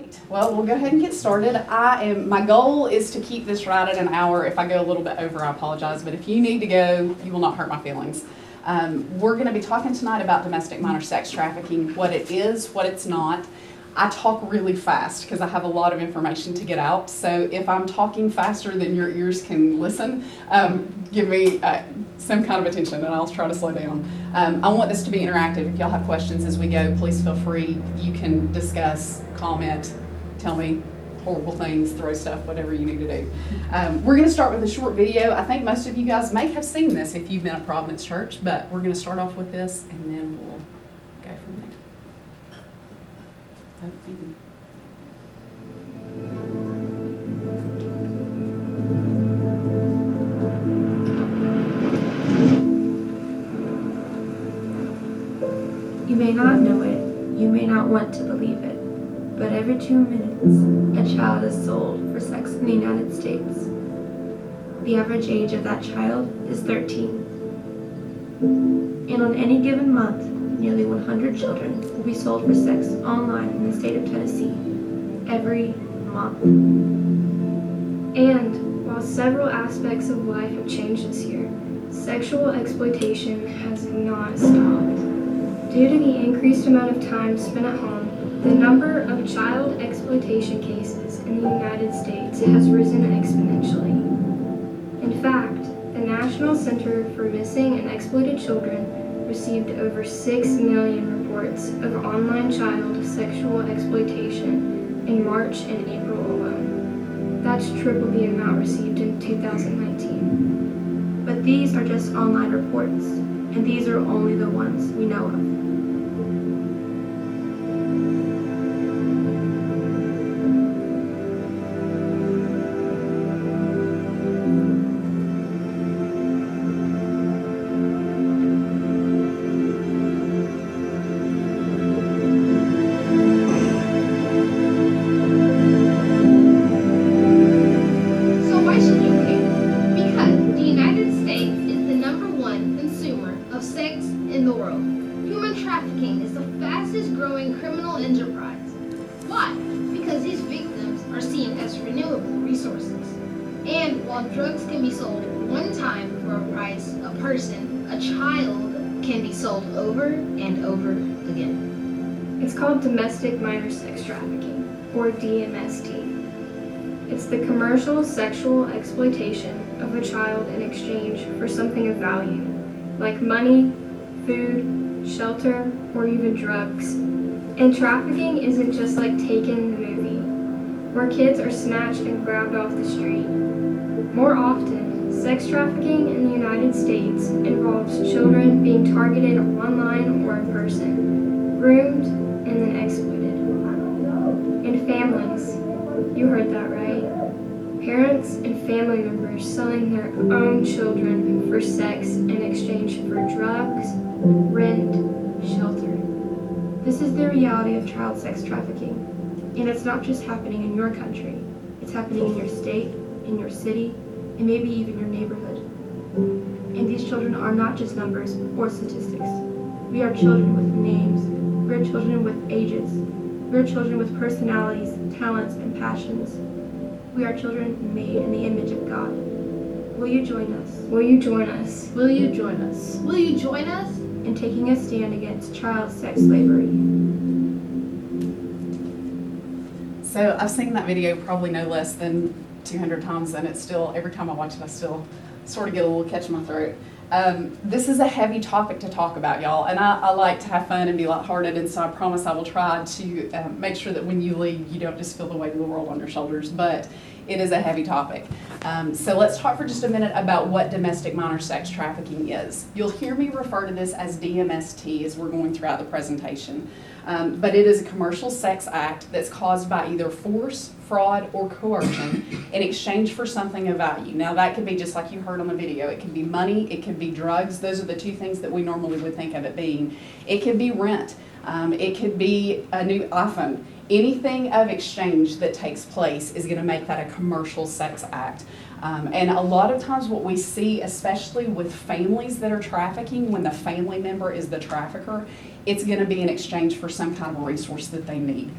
right, well, we'll go ahead and get started. My goal is to keep this right at an hour. If I go a little bit over, I apologize, but if you need to go, you will not hurt my feelings. We're going to be talking tonight about domestic minor sex trafficking, what it is, what it's not. I talk really fast because I have a lot of information to get out, so if I'm talking faster than your ears can listen, give me some kind of attention and I'll try to slow down. I want this to be interactive. If y'all have questions as we go, please feel free. You can discuss, comment, tell me horrible things, throw stuff, whatever you need to do. We're going to start with a short video. I think most of you guys may have seen this if you've been at Providence Church, but we're going to start off with this and then we'll go from there. You may not know it, you may not want to believe it, but every 2 minutes, a child is sold for sex in the United States. The average age of that child is 13. And on any given month, nearly 100 children will be sold for sex online in the state of Tennessee every month. And while several aspects of life have changed this year, sexual exploitation has not stopped. Due to the increased amount of time spent at home, the number of child exploitation cases in the United States has risen exponentially. In fact, the National Center for Missing and Exploited Children received over 6 million reports of online child sexual exploitation in March and April alone. That's triple the amount received in 2019. But these are just online reports, and these are only the ones we know of. It's called domestic minor sex trafficking, or DMST. It's the commercial sexual exploitation of a child in exchange for something of value, like money, food, shelter, or even drugs. And trafficking isn't just like Taken the movie, where kids are snatched and grabbed off the street. More often, sex trafficking in the United States involves children being targeted online or in person, groomed, and then exploited. And families, you heard that right. Parents and family members selling their own children for sex in exchange for drugs, rent, shelter. This is the reality of child sex trafficking. And it's not just happening in your country. It's happening in your state, in your city, and maybe even your neighborhood. And these children are not just numbers or statistics. We are children with names. We're children with ages. We're children with personalities, talents, and passions. We are children made in the image of God. Will you join us? Will you join us? Will you join us? Will you join us? In taking a stand against child sex slavery. So I've seen that video probably no less than 200 times, and it's still, every time I watch it, I still sort of get a little catch in my throat. This is a heavy topic to talk about, y'all, and I like to have fun and be lighthearted, and so I promise I will try to make sure that when you leave, you don't just feel the weight of the world on your shoulders, but it is a heavy topic. So let's talk for just a minute about what domestic minor sex trafficking is. You'll hear me refer to this as DMST as we're going throughout the presentation. But it is a commercial sex act that's caused by either force, fraud, or coercion in exchange for something of value. Now that could be just like you heard on the video. It could be money, it could be drugs. Those are the two things that we normally would think of it being. It could be rent, it could be a new iPhone. Anything of exchange that takes place is going to make that a commercial sex act. And a lot of times what we see, especially with families that are trafficking, when the family member is the trafficker, it's going to be in exchange for some kind of resource that they need.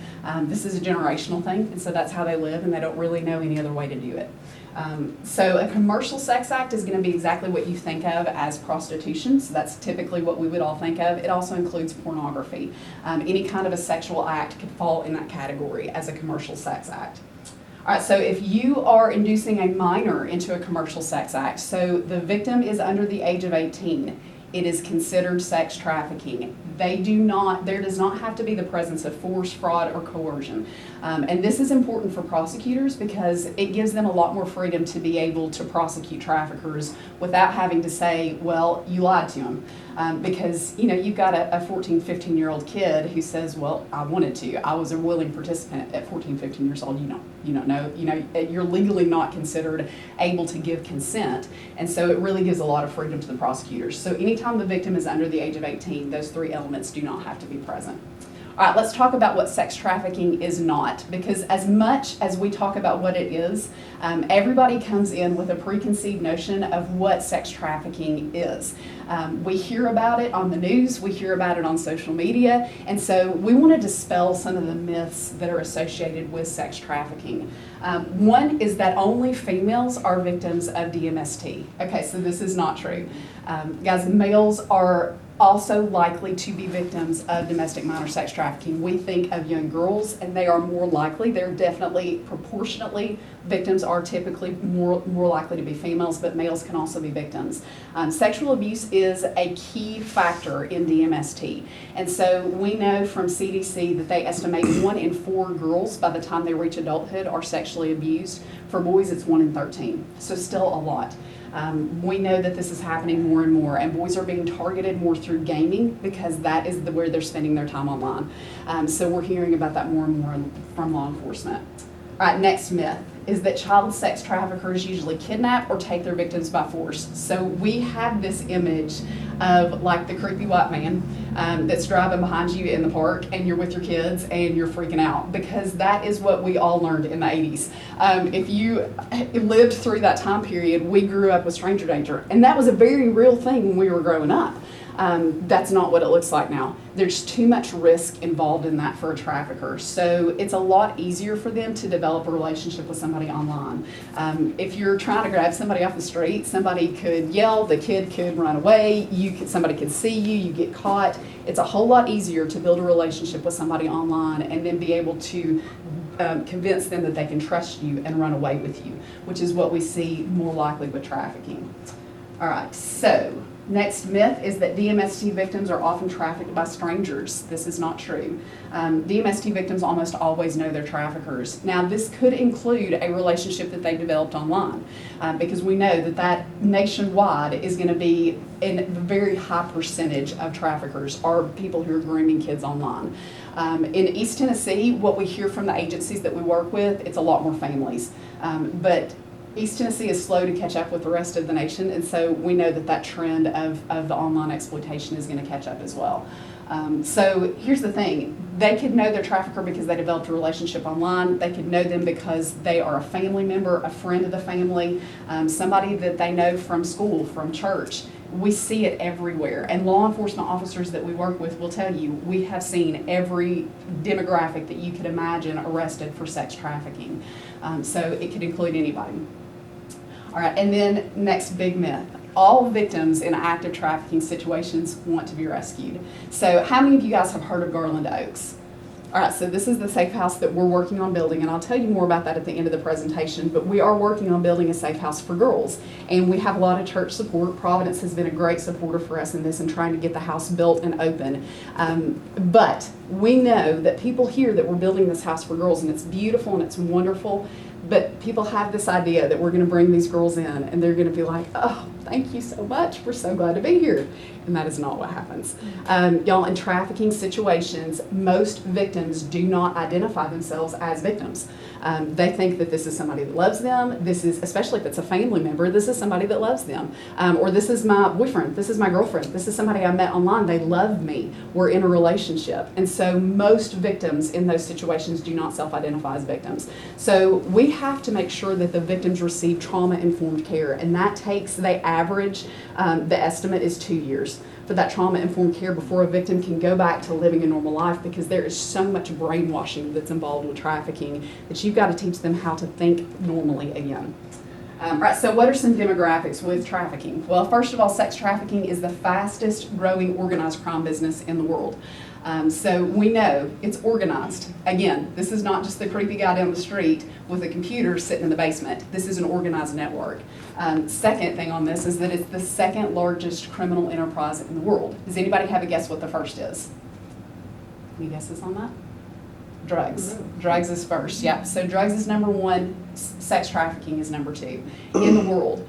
This is a generational thing, and so that's how they live, and they don't really know any other way to do it. So a commercial sex act is going to be exactly what you think of as prostitution. So that's typically what we would all think of. It also includes pornography. Any kind of a sexual act could fall in that category as a commercial sex act. All right, so if you are inducing a minor into a commercial sex act, so the victim is under the age of 18, it is considered sex trafficking. There does not have to be the presence of force, fraud, or coercion. And this is important for prosecutors because it gives them a lot more freedom to be able to prosecute traffickers without having to say, well, you lied to them. Because, you've got a 14, 15-year-old kid who says, well, I wanted to. I was a willing participant at 14, 15 years old. You don't know. You're legally not considered able to give consent. And so it really gives a lot of freedom to the prosecutors. So anytime the victim is under the age of 18, those three elements do not have to be present. All right, let's talk about what sex trafficking is not, because as much as we talk about what it is, everybody comes in with a preconceived notion of what sex trafficking is. We hear about it on the news, we hear about it on social media, and so we want to dispel some of the myths that are associated with sex trafficking. One is that only females are victims of DMST. Okay, so this is not true. Guys, males are also likely to be victims of domestic minor sex trafficking. We think of young girls, and they are more likely. They're definitely proportionately, victims are typically more likely to be females, but males can also be victims. Sexual abuse is a key factor in DMST. And so we know from CDC that they estimate 1 in 4 girls by the time they reach adulthood are sexually abused. For boys, it's 1 in 13. So still a lot. We know that this is happening more and more, and boys are being targeted more through gaming because that is where they're spending their time online. So we're hearing about that more and more from law enforcement. All right, next myth is that child sex traffickers usually kidnap or take their victims by force. So we have this image of like the creepy white man that's driving behind you in the park and you're with your kids and you're freaking out, because that is what we all learned in the 80s. If you lived through that time period, we grew up with stranger danger, and that was a very real thing when we were growing up. That's not what it looks like now. There's too much risk involved in that for a trafficker. So it's a lot easier for them to develop a relationship with somebody online. If you're trying to grab somebody off the street, somebody could yell, the kid could run away, somebody could see you, you get caught. It's a whole lot easier to build a relationship with somebody online and then be able to convince them that they can trust you and run away with you, which is what we see more likely with trafficking. All right, so next myth is that DMST victims are often trafficked by strangers. This is not true. DMST victims almost always know their traffickers. Now, this could include a relationship that they developed online, because we know that nationwide is going to be in a very high percentage of traffickers are people who are grooming kids online. In East Tennessee, what we hear from the agencies that we work with, it's a lot more families. But East Tennessee is slow to catch up with the rest of the nation, and so we know that trend of the online exploitation is going to catch up as well. So here's the thing. They could know their trafficker because they developed a relationship online. They could know them because they are a family member, a friend of the family, somebody that they know from school, from church. We see it everywhere, and law enforcement officers that we work with will tell you we have seen every demographic that you could imagine arrested for sex trafficking. So it could include anybody. All right, and then next big myth. All victims in active trafficking situations want to be rescued. So how many of you guys have heard of Garland Oaks? All right, so this is the safe house that we're working on building, and I'll tell you more about that at the end of the presentation, but we are working on building a safe house for girls, and we have a lot of church support. Providence has been a great supporter for us in this and trying to get the house built and open. But we know that people hear that we're building this house for girls, and it's beautiful and it's wonderful, but people have this idea that we're going to bring these girls in and they're going to be like, oh, thank you so much, we're so glad to be here. And that is not what happens. Y'all, in trafficking situations, most victims do not identify themselves as victims. They think that this is somebody that loves them. This is, especially if it's a family member, this is somebody that loves them. Or this is my boyfriend, this is my girlfriend, this is somebody I met online, they love me, we're in a relationship. And so most victims in those situations do not self-identify as victims. So we have to make sure that the victims receive trauma-informed care, and that takes, they average, the estimate is 2 years for that trauma-informed care before a victim can go back to living a normal life, because there is so much brainwashing that's involved with trafficking that you've got to teach them how to think normally again. Right, so what are some demographics with trafficking? Well, first of all, sex trafficking is the fastest growing organized crime business in the world. So we know it's organized. Again, this is not just the creepy guy down the street with a computer sitting in the basement. This is an organized network. Second thing on this is that it's the second largest criminal enterprise in the world. Does anybody have a guess what the first is? Any guesses on that? Drugs. Drugs is first, yeah. So drugs is number one, sex trafficking is number two in the world.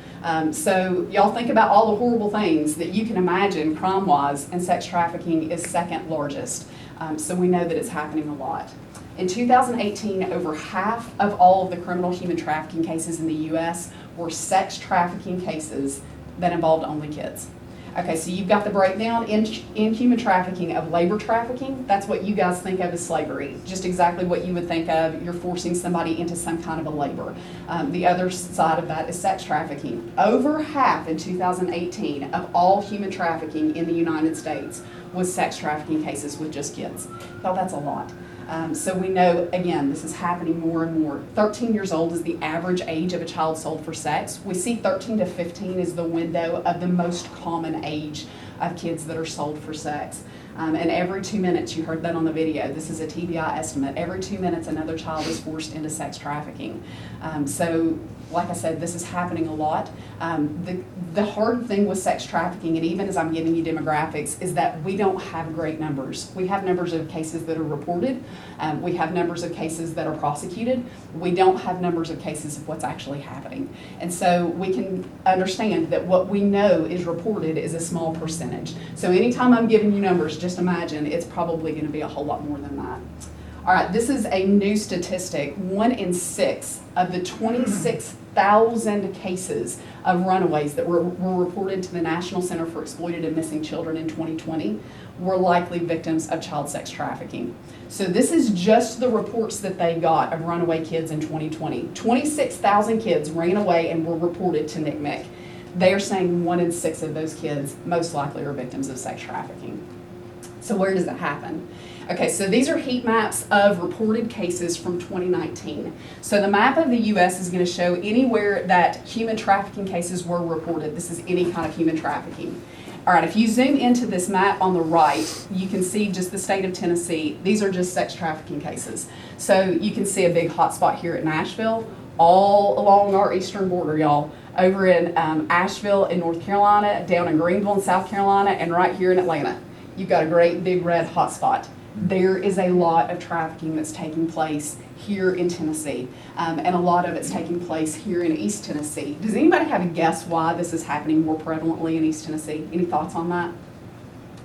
So y'all think about all the horrible things that you can imagine crime-wise, and sex trafficking is second largest. So we know that it's happening a lot. In 2018, over half of all of the criminal human trafficking cases in the U.S. were sex trafficking cases that involved only kids. Okay, so you've got the breakdown in human trafficking of labor trafficking. That's what you guys think of as slavery, just exactly what you would think of. You're forcing somebody into some kind of a labor. The other side of that is sex trafficking. Over half in 2018 of all human trafficking in the United States was sex trafficking cases with just kids. Well, that's a lot. So we know, again, this is happening more and more. 13 years old is the average age of a child sold for sex. We see 13 to 15 is the window of the most common age of kids that are sold for sex. And every 2 minutes, you heard that on the video, this is a TBI estimate, every 2 minutes another child is forced into sex trafficking. So like I said, this is happening a lot. The hard thing with sex trafficking, and even as I'm giving you demographics, is that we don't have great numbers. We have numbers of cases that are reported. We have numbers of cases that are prosecuted. We don't have numbers of cases of what's actually happening. And so we can understand that what we know is reported is a small percentage. So anytime I'm giving you numbers, just imagine it's probably going to be a whole lot more than that. All right, this is a new statistic. 1 in 6 of the 26,000 cases of runaways that were reported to the National Center for Exploited and Missing Children in 2020 were likely victims of child sex trafficking. So this is just the reports that they got of runaway kids in 2020. 26,000 kids ran away and were reported to NCMEC. They are saying 1 in 6 of those kids most likely are victims of sex trafficking. So where does it happen? Okay, so these are heat maps of reported cases from 2019. So the map of the U.S. is going to show anywhere that human trafficking cases were reported. This is any kind of human trafficking. All right, if you zoom into this map on the right, you can see just the state of Tennessee. These are just sex trafficking cases. So you can see a big hotspot here at Nashville, all along our eastern border, y'all. Over in Asheville in North Carolina, down in Greenville in South Carolina, and right here in Atlanta. You've got a great big red hotspot. There is a lot of trafficking that's taking place here in Tennessee, and a lot of it's taking place here in East Tennessee. Does anybody have a guess why this is happening more prevalently in East Tennessee? Any thoughts on that?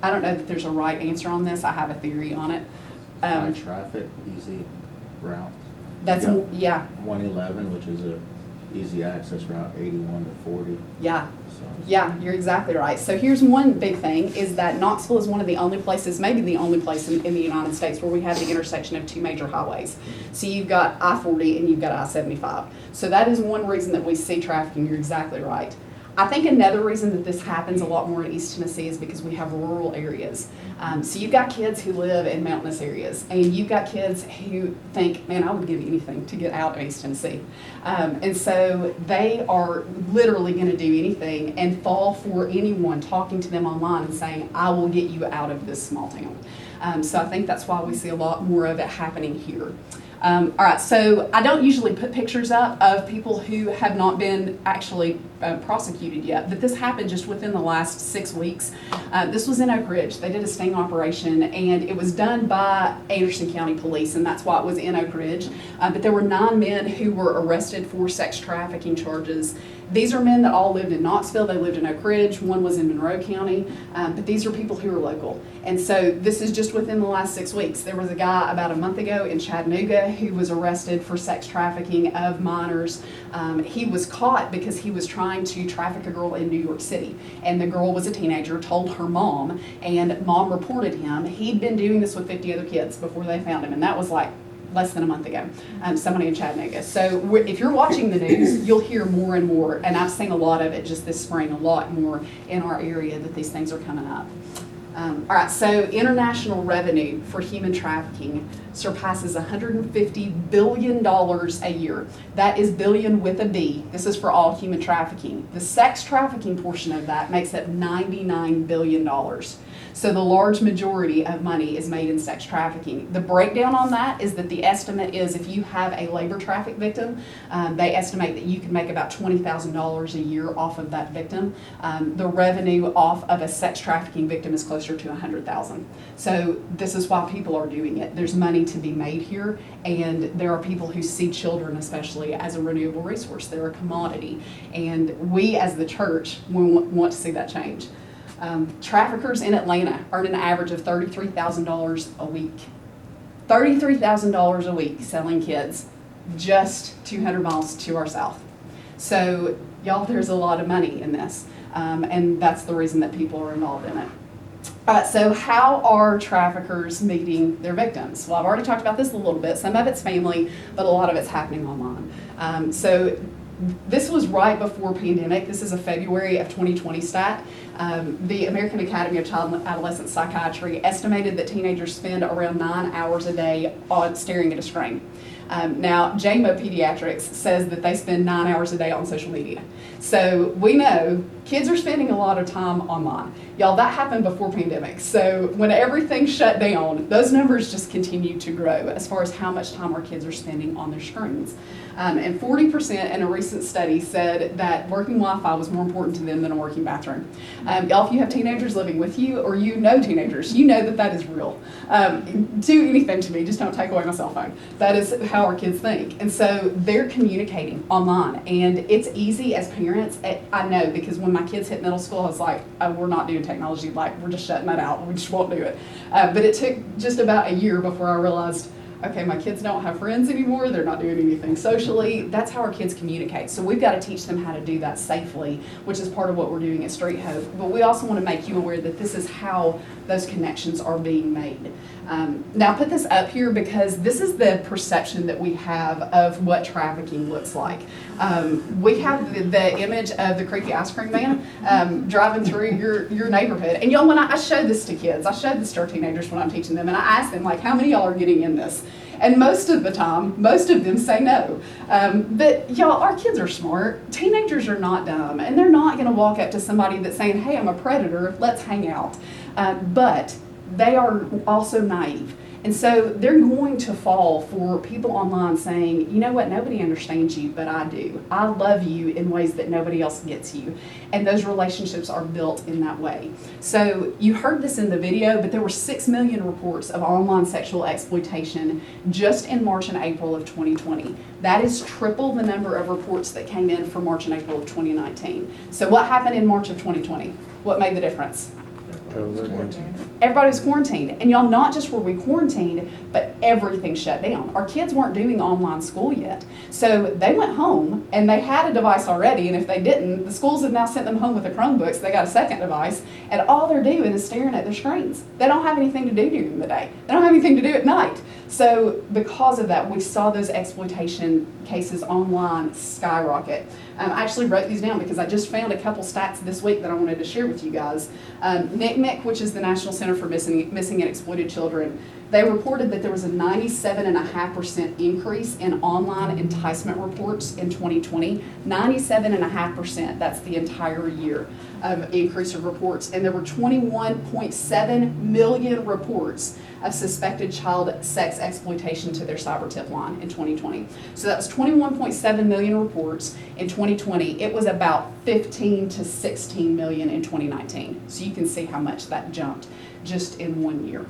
I don't know that there's a right answer on this. I have a theory on it. High traffic, easy route. That's, yeah. 111, which is a easy access route, 81 to 40. Yeah. So. Yeah, you're exactly right. So here's one big thing, is that Knoxville is one of the only places, maybe the only place in the United States where we have the intersection of 2 major highways. So you've got I-40 and you've got I-75. So that is one reason that we see trafficking. You're exactly right. I think another reason that this happens a lot more in East Tennessee is because we have rural areas. So you've got kids who live in mountainous areas, and you've got kids who think, man, I would give anything to get out of East Tennessee. And so they are literally going to do anything and fall for anyone talking to them online and saying, I will get you out of this small town. So I think that's why we see a lot more of it happening here. All right, so I don't usually put pictures up of people who have not been actually prosecuted yet, but this happened just within the last 6 weeks. This was in Oak Ridge. They did a sting operation, and it was done by Anderson County Police, and that's why it was in Oak Ridge. But there were 9 men who were arrested for sex trafficking charges, These are men that all lived in Knoxville, they lived in Oak Ridge, one was in Monroe County, but these are people who are local. And so this is just within the last 6 weeks. There was a guy about a month ago in Chattanooga who was arrested for sex trafficking of minors. He was caught because he was trying to traffic a girl in New York City. And the girl was a teenager, told her mom, and mom reported him. He'd been doing this with 50 other kids before they found him, and that was like less than a month ago, somebody in Chattanooga. So if you're watching the news, you'll hear more and more, and I've seen a lot of it just this spring, a lot more in our area that these things are coming up. All right, so international revenue for human trafficking surpasses $150 billion a year. That is billion with a B. This is for all human trafficking. The sex trafficking portion of that makes up $99 billion. So the large majority of money is made in sex trafficking. The breakdown on that is that the estimate is if you have a labor traffic victim, they estimate that you can make about $20,000 a year off of that victim. The revenue off of a sex trafficking victim is closer to $100,000. So this is why people are doing it. There's money to be made here, and there are people who see children especially as a renewable resource. They're a commodity, and we as the church want to see that change. Traffickers in Atlanta earn an average of $33,000 a week. $33,000 a week selling kids just 200 miles to our south. So y'all, there's a lot of money in this, and that's the reason that people are involved in it. So how are traffickers meeting their victims? Well, I've already talked about this a little bit. Some of it's family, but a lot of it's happening online. So this was right before pandemic. This is a February of 2020 stat. The American Academy of Child and Adolescent Psychiatry estimated that teenagers spend around 9 hours a day on staring at a screen. Now, JMO Pediatrics says that they spend 9 hours a day on social media. So we know kids are spending a lot of time online. Y'all, that happened before pandemic. So when everything shut down, those numbers just continue to grow as far as how much time our kids are spending on their screens. And 40% in a recent study said that working Wi-Fi was more important to them than a working bathroom. Y'all, if you have teenagers living with you or you know teenagers, you know that that is real. Do anything to me, just don't take away my cell phone. That is how our kids think. And so they're communicating online, and it's easy as parents. I know, because when my kids hit middle school, I was like, oh, we're not doing technology, like we're just shutting that out, we just won't do it. But it took just about a year before I realized, okay, my kids don't have friends anymore, they're not doing anything socially. That's how our kids communicate. So we've got to teach them how to do that safely, which is part of what we're doing at Street Hope. But we also want to make you aware that this is how those connections are being made. Now I put this up here because this is the perception that we have of what trafficking looks like. We have the image of the creepy ice cream man driving through your neighborhood. And y'all, when I showed this to kids, I showed this to our teenagers when I'm teaching them, and I asked them, like, how many of y'all are getting in this? And most of the time, most of them say no. But y'all, our kids are smart. Teenagers are not dumb, and they're not going to walk up to somebody that's saying, hey, I'm a predator, let's hang out. But they are also naive. And so they're going to fall for people online saying, you know what, nobody understands you, but I do. I love you in ways that nobody else gets you. And those relationships are built in that way. So you heard this in the video, but there were 6 million reports of online sexual exploitation just in March and April of 2020. That is triple the number of reports that came in for March and April of 2019. So what happened in March of 2020? What made the difference? Everybody was quarantined. And y'all, not just were we quarantined, but everything shut down. Our kids weren't doing online school yet. So they went home and they had a device already, and if they didn't, the schools have now sent them home with the Chromebooks. They got a second device, and all they're doing is staring at their screens. They don't have anything to do during the day. They don't have anything to do at night. So because of that, we saw those exploitation cases online skyrocket. I actually wrote these down because I just found a couple stats this week that I wanted to share with you guys. NCMEC, which is the National Center for Missing and Exploited Children, they reported that there was a 97.5% increase in online enticement reports in 2020. 97.5%, that's the entire year of increase of reports. And there were 21.7 million reports of suspected child sex exploitation to their cyber tip line in 2020. So that was 21.7 million reports in 2020. It was about 15 to 16 million in 2019. So you can see how much that jumped just in 1 year.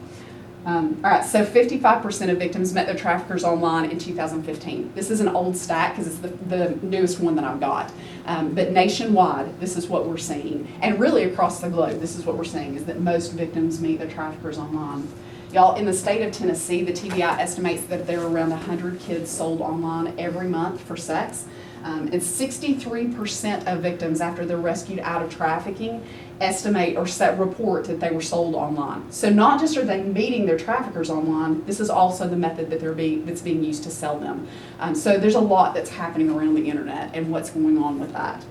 All right, so 55% of victims met their traffickers online in 2015. This is an old stat because it's the newest one that I've got. But nationwide, this is what we're seeing. And really across the globe, this is what we're seeing, is that most victims meet their traffickers online. Y'all, in the state of Tennessee, the TBI estimates that there are around 100 kids sold online every month for sex. And 63% of victims, after they're rescued out of trafficking, estimate or report that they were sold online. So not just are they meeting their traffickers online, this is also the method that that's being used to sell them. So there's a lot that's happening around the internet and what's going on with that.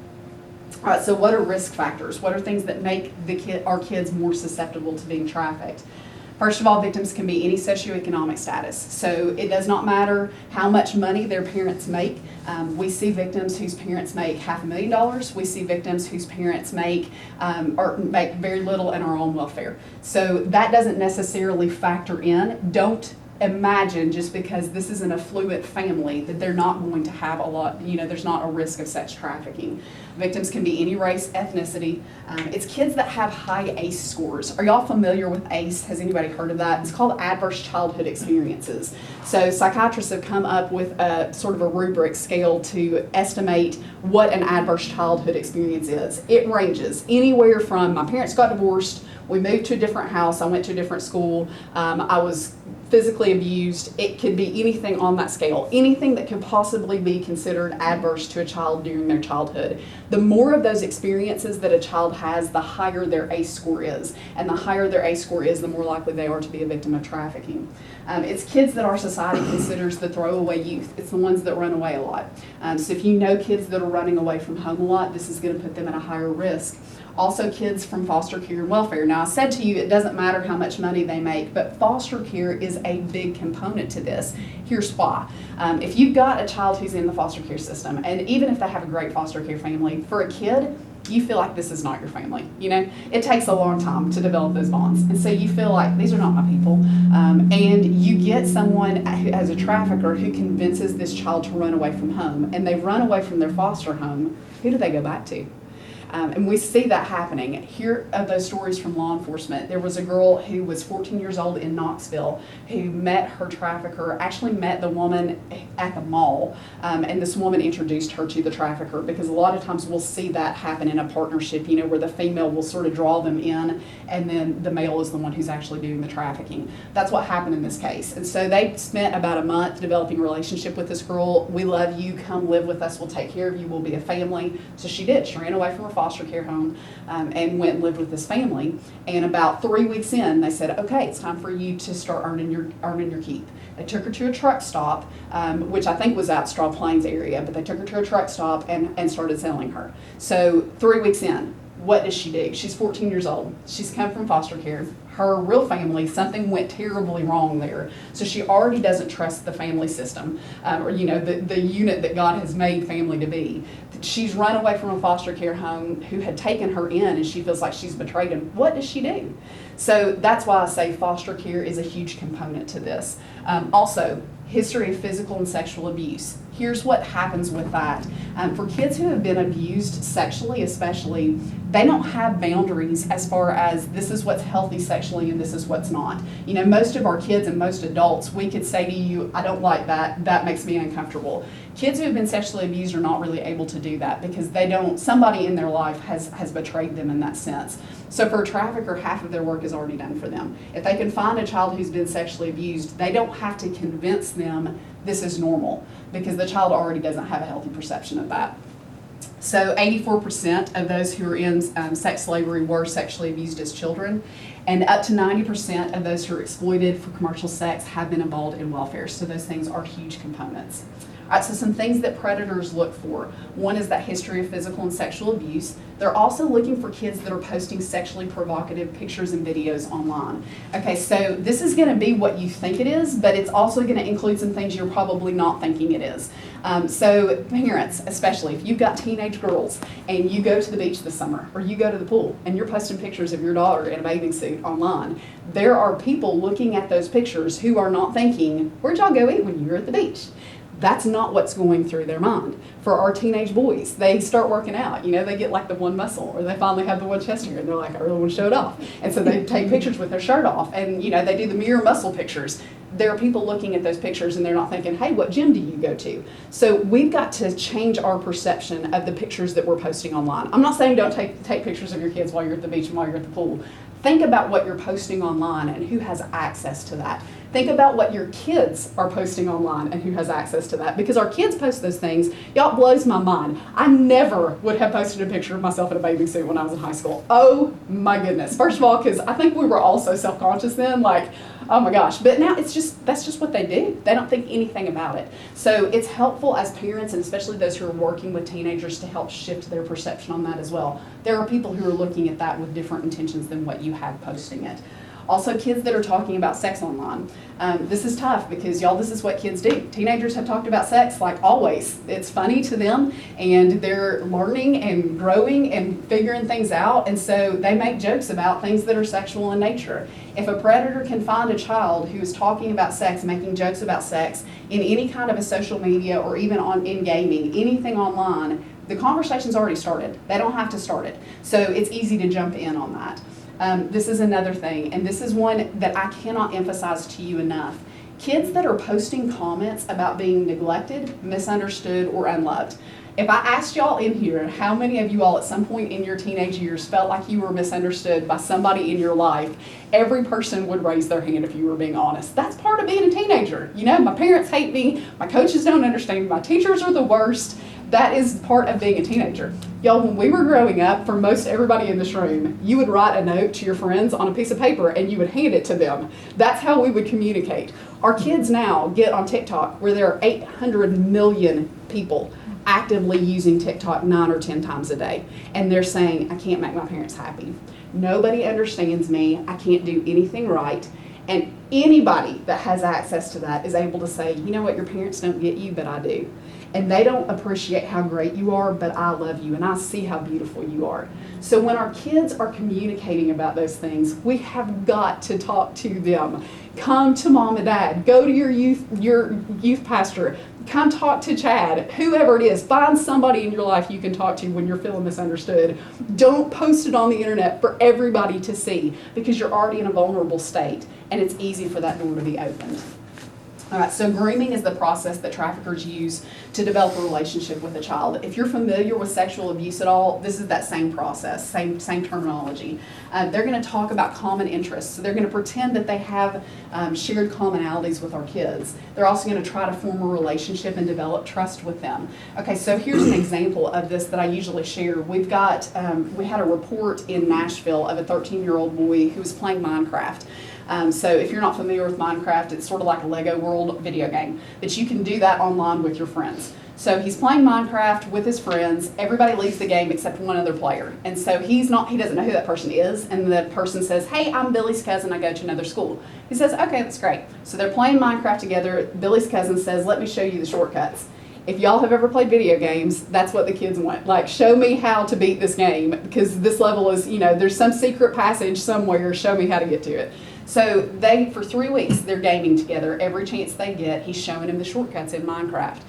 All right, so what are risk factors? What are things that make our kids more susceptible to being trafficked? First of all, victims can be any socioeconomic status. So it does not matter how much money their parents make. We see victims whose parents make $500,000. We see victims whose parents make very little and are on welfare. So that doesn't necessarily factor in. Don't imagine just because this is an affluent family that they're not going to have a lot, there's not a risk of sex trafficking. Victims can be any race, ethnicity. It's kids that have high ACE scores. Are y'all familiar with ACE? Has anybody heard of that? It's called Adverse Childhood Experiences. So psychiatrists have come up with a sort of a rubric scale to estimate what an adverse childhood experience is. It ranges anywhere from my parents got divorced, we moved to a different house, I went to a different school, I was physically abused. It could be anything on that scale, anything that could possibly be considered adverse to a child during their childhood. The more of those experiences that a child has, the higher their ACE score is. And the higher their ACE score is, the more likely they are to be a victim of trafficking. It's kids that our society considers the throwaway youth. It's the ones that run away a lot. So if you know kids that are running away from home a lot, this is going to put them at a higher risk. Also kids from foster care and welfare. Now I said to you it doesn't matter how much money they make, but foster care is a big component to this. Here's why. If you've got a child who's in the foster care system, and even if they have a great foster care family, for a kid, you feel like this is not your family. It takes a long time to develop those bonds. And so you feel like these are not my people. And you get someone who has a trafficker who convinces this child to run away from home, and they run away from their foster home. Who do they go back to? And we see that happening. Here are those stories from law enforcement. There was a girl who was 14 years old in Knoxville who met her trafficker, actually met the woman at the mall, and this woman introduced her to the trafficker, because a lot of times we'll see that happen in a partnership, where the female will sort of draw them in and then the male is the one who's actually doing the trafficking. That's what happened in this case. And so they spent about a month developing a relationship with this girl. We love you, come live with us, we'll take care of you, we'll be a family. So she did. She ran away from her foster care home and went and lived with this family. And about 3 weeks in, they said, okay, it's time for you to start earning your keep. They took her to a truck stop, which I think was out Straw Plains area, but they took her to a truck stop and started selling her. So 3 weeks in, what does she do? She's 14 years old. She's come from foster care. Her real family, something went terribly wrong there. So she already doesn't trust the family system, or the unit that God has made family to be. She's run away from a foster care home who had taken her in, and she feels like she's betrayed him. What does she do? So that's why I say foster care is a huge component to this. Also, history of physical and sexual abuse. Here's what happens with that. For kids who have been abused sexually especially, they don't have boundaries as far as this is what's healthy sexually and this is what's not. Most of our kids and most adults, we could say to you, I don't like that, that makes me uncomfortable. Kids who have been sexually abused are not really able to do that because somebody in their life has betrayed them in that sense. So for a trafficker, half of their work is already done for them. If they can find a child who's been sexually abused, they don't have to convince them this is normal because the child already doesn't have a healthy perception of that. So 84% of those who are in sex slavery were sexually abused as children, and up to 90% of those who are exploited for commercial sex have been involved in welfare. So those things are huge components. All right, so some things that predators look for. One is that history of physical and sexual abuse. They're also looking for kids that are posting sexually provocative pictures and videos online. Okay, so this is going to be what you think it is, but it's also going to include some things you're probably not thinking it is. So parents, especially, if you've got teenage girls and you go to the beach this summer or you go to the pool and you're posting pictures of your daughter in a bathing suit online, there are people looking at those pictures who are not thinking, where'd y'all go eat when you were at the beach? That's not what's going through their mind. For our teenage boys, they start working out, they get like the one muscle, or they finally have the one chest hair, and they're like, I really want to show it off. And so they take pictures with their shirt off, and they do the mirror muscle pictures. There are people looking at those pictures and they're not thinking, hey, what gym do you go to? So we've got to change our perception of the pictures that we're posting online. I'm not saying don't take pictures of your kids while you're at the beach and while you're at the pool. Think about what you're posting online and who has access to that. Think about what your kids are posting online and who has access to that. Because our kids post those things, y'all, it blows my mind. I never would have posted a picture of myself in a bathing suit when I was in high school. Oh my goodness. First of all, because I think we were all so self-conscious then, like, oh my gosh. But now that's just what they do. They don't think anything about it. So it's helpful as parents, and especially those who are working with teenagers, to help shift their perception on that as well. There are people who are looking at that with different intentions than what you have posting it. Also, kids that are talking about sex online. This is tough because, y'all, this is what kids do. Teenagers have talked about sex like always. It's funny to them, and they're learning and growing and figuring things out, and so they make jokes about things that are sexual in nature. If a predator can find a child who is talking about sex, making jokes about sex in any kind of a social media or even in gaming, anything online, the conversation's already started. They don't have to start it. So it's easy to jump in on that. This is another thing, and this is one that I cannot emphasize to you enough. Kids that are posting comments about being neglected, misunderstood, or unloved. If I asked y'all in here how many of you all at some point in your teenage years felt like you were misunderstood by somebody in your life, every person would raise their hand if you were being honest. That's part of being a teenager. My parents hate me, my coaches don't understand me, my teachers are the worst. That is part of being a teenager. Y'all, when we were growing up, for most everybody in this room, you would write a note to your friends on a piece of paper and you would hand it to them. That's how we would communicate. Our kids now get on TikTok where there are 800 million people actively using TikTok 9 or 10 times a day. And they're saying, I can't make my parents happy. Nobody understands me. I can't do anything right. And anybody that has access to that is able to say, you know what, your parents don't get you, but I do. And they don't appreciate how great you are, but I love you and I see how beautiful you are. So when our kids are communicating about those things, we have got to talk to them. Come to mom and dad, go to your youth pastor, come talk to Chad, whoever it is. Find somebody in your life you can talk to when you're feeling misunderstood. Don't post it on the internet for everybody to see, because you're already in a vulnerable state and it's easy for that door to be opened. All right, so grooming is the process that traffickers use to develop a relationship with a child. If you're familiar with sexual abuse at all, this is that same process, same terminology. They're going to talk about common interests. So they're going to pretend that they have shared commonalities with our kids. They're also going to try to form a relationship and develop trust with them. Okay, so here's an example of this that I usually share. We had a report in Nashville of a 13-year-old boy who was playing Minecraft. So if you're not familiar with Minecraft, it's sort of like a Lego World video game, but you can do that online with your friends. So he's playing Minecraft with his friends. Everybody leaves the game except one other player. And so he doesn't know who that person is. And the person says, hey, I'm Billy's cousin. I go to another school. He says, okay, that's great. So they're playing Minecraft together. Billy's cousin says, let me show you the shortcuts. If y'all have ever played video games, that's what the kids want. Like, show me how to beat this game, because this level is, there's some secret passage somewhere. Show me how to get to it. So for 3 weeks, they're gaming together. Every chance they get, he's showing him the shortcuts in Minecraft.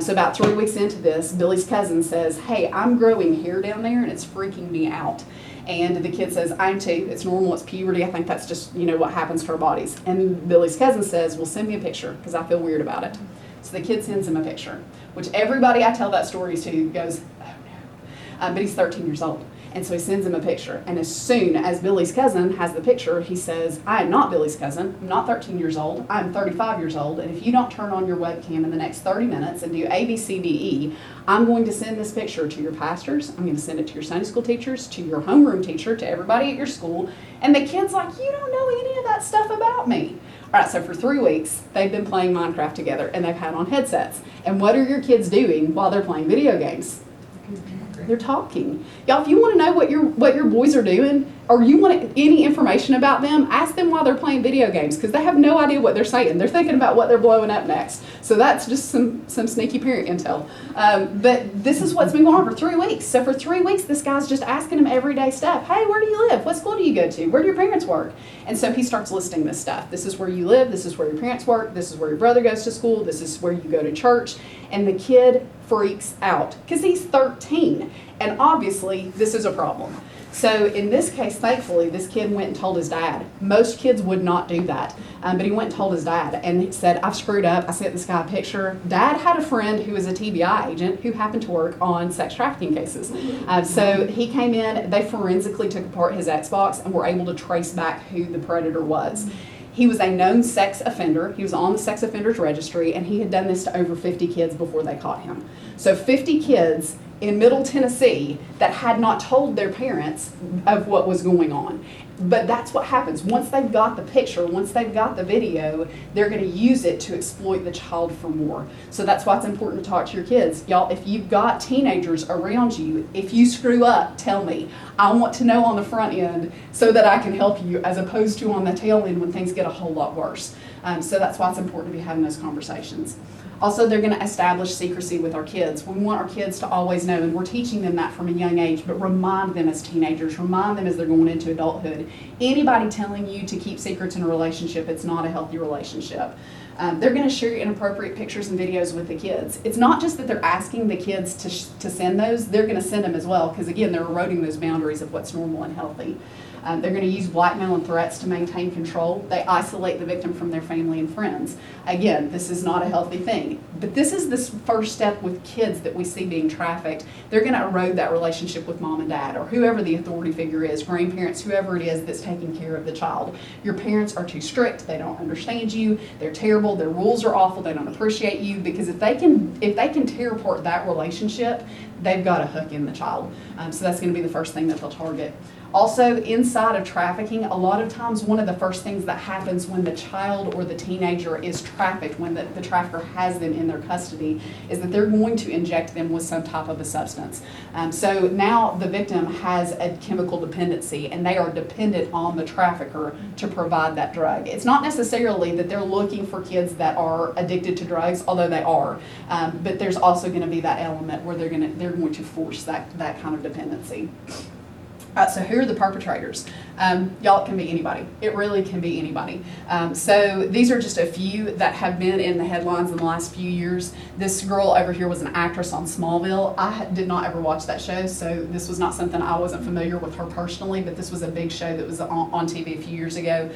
So about 3 weeks into this, Billy's cousin says, hey, I'm growing hair down there and it's freaking me out. And the kid says, I'm too. It's normal. It's puberty. I think that's just, what happens to our bodies. And Billy's cousin says, well, send me a picture because I feel weird about it. So the kid sends him a picture, which everybody I tell that story to goes, oh no. But he's 13 years old. And so he sends him a picture. And as soon as Billy's cousin has the picture, he says, I am not Billy's cousin. I'm not 13 years old. I'm 35 years old. And if you don't turn on your webcam in the next 30 minutes and do A, B, C, D, E, I'm going to send this picture to your pastors. I'm going to send it to your Sunday school teachers, to your homeroom teacher, to everybody at your school. And the kid's like, you don't know any of that stuff about me. All right, so for 3 weeks, they've been playing Minecraft together and they've had on headsets. And what are your kids doing while they're playing video games? They're talking. Y'all, if you want to know what your boys are doing, or you want any information about them, ask them while they're playing video games, because they have no idea what they're saying. They're thinking about what they're blowing up next. So that's just some sneaky parent intel. But this is what's been going on for 3 weeks. So for 3 weeks, this guy's just asking him everyday stuff. Hey, where do you live? What school do you go to? Where do your parents work? And so he starts listing this stuff. This is where you live. This is where your parents work. This is where your brother goes to school. This is where you go to church. And the kid freaks out because he's 13. And obviously, this is a problem. So in this case, thankfully, this kid went and told his dad. Most kids would not do that, but he went and told his dad, and he said, I've screwed up. I sent this guy a picture. Dad had a friend who was a TBI agent who happened to work on sex trafficking cases. So he came in, they forensically took apart his Xbox and were able to trace back who the predator was. He was a known sex offender. He was on the sex offenders registry, and he had done this to over 50 kids before they caught him. So 50 kids in Middle Tennessee that had not told their parents of what was going on. But that's what happens. Once they've got the picture, once they've got the video, they're going to use it to exploit the child for more. So that's why it's important to talk to your kids. Y'all, if you've got teenagers around you, if you screw up, tell me. I want to know on the front end so that I can help you, as opposed to on the tail end when things get a whole lot worse. So that's why it's important to be having those conversations. Also, they're going to establish secrecy with our kids. We want our kids to always know, and we're teaching them that from a young age, but remind them as teenagers, remind them as they're going into adulthood. Anybody telling you to keep secrets in a relationship, it's not a healthy relationship. They're going to share inappropriate pictures and videos with the kids. It's not just that they're asking the kids to send those, they're going to send them as well, because again, they're eroding those boundaries of what's normal and healthy. They're going to use blackmail and threats to maintain control. They isolate the victim from their family and friends. Again, this is not a healthy thing. But this is this first step with kids that we see being trafficked. They're going to erode that relationship with mom and dad, or whoever the authority figure is, grandparents, whoever it is that's taking care of the child. Your parents are too strict. They don't understand you. They're terrible. Their rules are awful. They don't appreciate you, because if they can tear apart that relationship, they've got a hook in the child. So that's going to be the first thing that they'll target. Also, inside of trafficking, a lot of times one of the first things that happens when the child or the teenager is trafficked, when the trafficker has them in their custody, is that they're going to inject them with some type of a substance. So now the victim has a chemical dependency, and they are dependent on the trafficker to provide that drug. It's not necessarily that they're looking for kids that are addicted to drugs, although they are, but there's also going to be that element where they're going to force that kind of dependency. So who are the perpetrators? Y'all, it can be anybody. It really can be anybody. So these are just a few that have been in the headlines in the last few years. This girl over here was an actress on Smallville. I did not ever watch that show, so this was not something, I wasn't familiar with her personally, but this was a big show that was on TV a few years ago.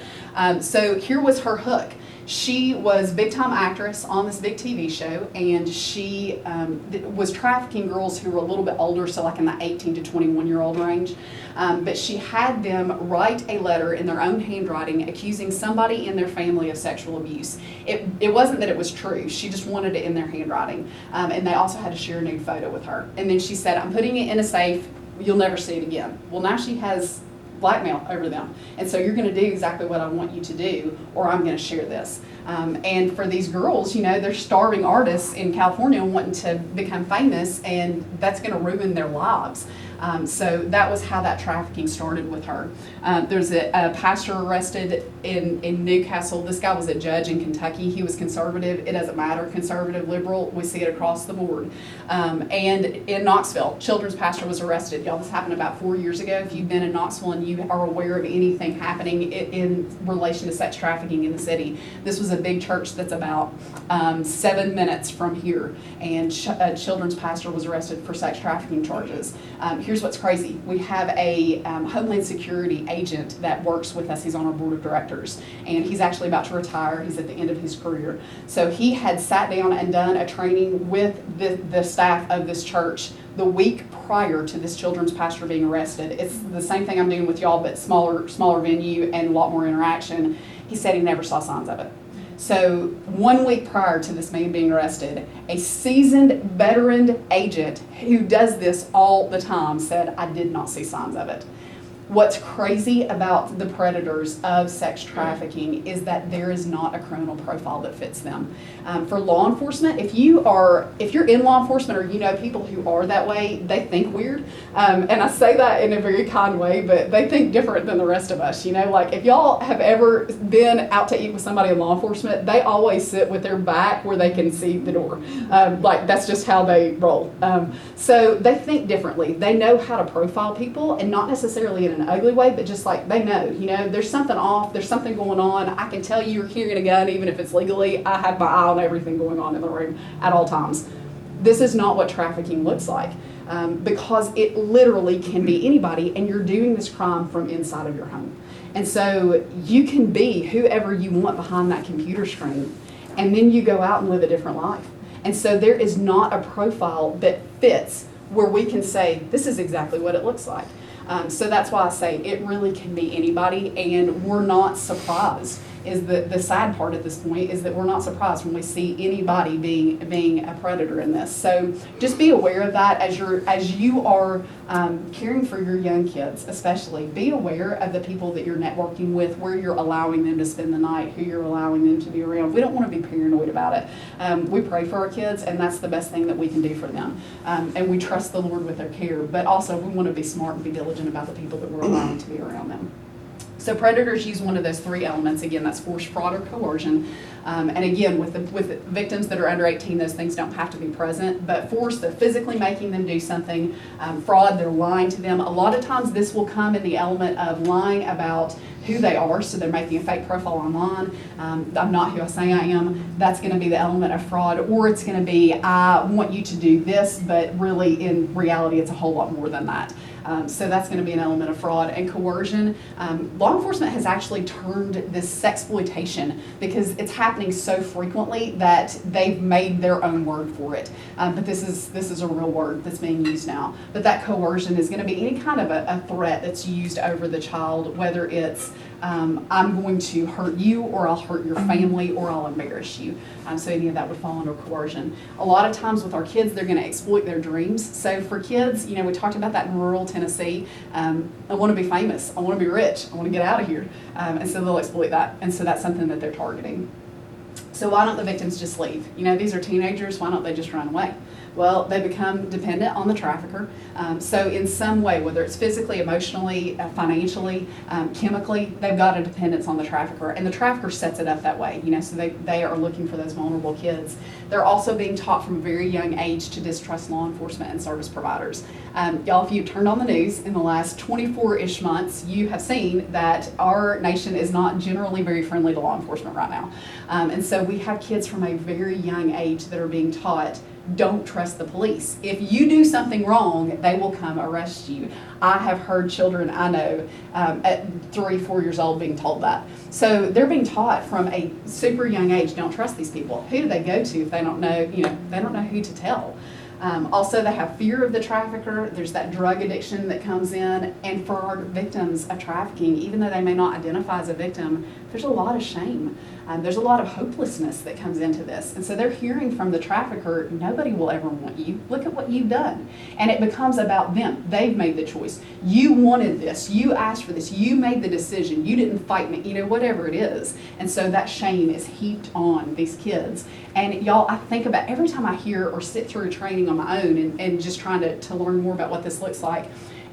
So here was her hook. She was a big-time actress on this big TV show, and she was trafficking girls who were a little bit older, so like in the 18 to 21-year-old range. But she had them write a letter in their own handwriting accusing somebody in their family of sexual abuse. It wasn't that it was true. She just wanted it in their handwriting. And they also had to share a nude photo with her. And then she said, I'm putting it in a safe. You'll never see it again. Well, now she has blackmail over them. And so you're going to do exactly what I want you to do, or I'm going to share this. And for these girls, you know, they're starving artists in California wanting to become famous, and that's going to ruin their lives. So that was how that trafficking started with her. There's a pastor arrested in Newcastle. This guy was a judge in Kentucky. He was conservative. It doesn't matter, conservative, liberal, we see it across the board. And in Knoxville, children's pastor was arrested. Y'all, this happened about 4 years ago. If you've been in Knoxville and you are aware of anything happening in relation to sex trafficking in the city, this was a big church that's about 7 minutes from here, and a children's pastor was arrested for sex trafficking charges. Here's what's crazy. We have a Homeland Security agent that works with us. He's on our board of directors, and he's actually about to retire. He's at the end of his career. So he had sat down and done a training with the staff of this church the week prior to this children's pastor being arrested. It's the same thing I'm doing with y'all, but smaller venue and a lot more interaction. He said he never saw signs of it. So 1 week prior to this man being arrested, a seasoned veteran agent who does this all the time said, I did not see signs of it. What's crazy about the predators of sex trafficking is that there is not a criminal profile that fits them. For law enforcement, if you're in law enforcement or you know people who are that way, they think weird. And I say that in a very kind way, but they think different than the rest of us. Like if y'all have ever been out to eat with somebody in law enforcement, they always sit with their back where they can see the door. Like that's just how they roll. So they think differently. They know how to profile people, and not necessarily in an ugly way, but just like they know, there's something off, there's something going on. I can tell you're carrying a gun even if it's legally. I have my eye on everything going on in the room at all times. This is not what trafficking looks like, because it literally can be anybody, and you're doing this crime from inside of your home. And so you can be whoever you want behind that computer screen, and then you go out and live a different life. And so there is not a profile that fits where we can say, this is exactly what it looks like. So that's why I say it really can be anybody, and we're not surprised. Is the sad part at this point is that we're not surprised when we see anybody being a predator in this. So just be aware of that as you are caring for your young kids, especially. Be aware of the people that you're networking with, where you're allowing them to spend the night, who you're allowing them to be around. We don't want to be paranoid about it. We pray for our kids, and that's the best thing that we can do for them. And we trust the Lord with their care, but also we want to be smart and be diligent about the people that we're allowing to be around them. So predators use one of those three elements. Again, that's force, fraud, or coercion. And again, with victims that are under 18, those things don't have to be present. But force, they're physically making them do something. Fraud, they're lying to them. A lot of times this will come in the element of lying about who they are, so they're making a fake profile online. I'm not who I say I am. That's going to be the element of fraud. Or it's going to be, I want you to do this, but really in reality it's a whole lot more than that. So that's going to be an element of fraud. And coercion, law enforcement has actually turned this sexploitation, because it's happening so frequently that they've made their own word for it. But this is a real word that's being used now. But that coercion is going to be any kind of a threat that's used over the child, whether it's I'm going to hurt you, or I'll hurt your family, or I'll embarrass you. So any of that would fall under coercion. A lot of times with our kids, they're going to exploit their dreams. So for kids, we talked about that in rural Tennessee. I want to be famous. I want to be rich. I want to get out of here. And so they'll exploit that. And so that's something that they're targeting. So why don't the victims just leave? These are teenagers. Why don't they just run away? Well, they become dependent on the trafficker. So in some way, whether it's physically, emotionally, financially, chemically, they've got a dependence on the trafficker. And the trafficker sets it up that way, so they are looking for those vulnerable kids. They're also being taught from a very young age to distrust law enforcement and service providers. Y'all, if you turned on the news in the last 24-ish months, you have seen that our nation is not generally very friendly to law enforcement right now. And so we have kids from a very young age that are being taught, don't trust the police. If you do something wrong, they will come arrest you. I have heard children I know at 3-4 years old being told that. So they're being taught from a super young age, don't trust these people. Who do they go to if they don't know, they don't know who to tell? Also, they have fear of the trafficker. There's that drug addiction that comes in. And for our victims of trafficking, even though they may not identify as a victim, there's a lot of shame. There's a lot of hopelessness that comes into this. And so they're hearing from the trafficker, nobody will ever want you. Look at what you've done. And it becomes about them. They've made the choice. You wanted this. You asked for this. You made the decision. You didn't fight me, whatever it is. And so that shame is heaped on these kids. And y'all, I think about every time I hear or sit through training on my own and just trying to learn more about what this looks like,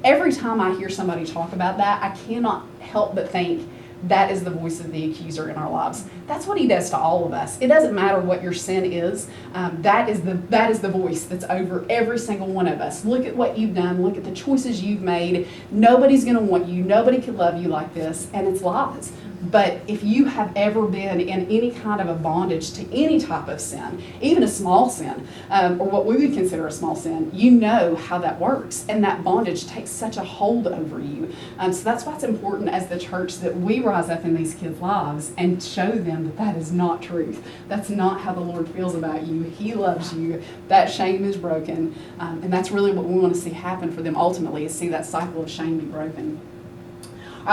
every time I hear somebody talk about that, I cannot help but think, that is the voice of the accuser in our lives. That's what he does to all of us. It doesn't matter what your sin is. That is the voice that's over every single one of us. Look at what you've done. Look at the choices you've made. Nobody's going to want you. Nobody could love you like this. And it's lies. But if you have ever been in any kind of a bondage to any type of sin, even a small sin, or what we would consider a small sin, you know how that works. And that bondage takes such a hold over you. So that's why it's important as the church that we rise up in these kids' lives and show them that that is not truth. That's not how the Lord feels about you. He loves you. That shame is broken. And that's really what we want to see happen for them ultimately, is see that cycle of shame be broken.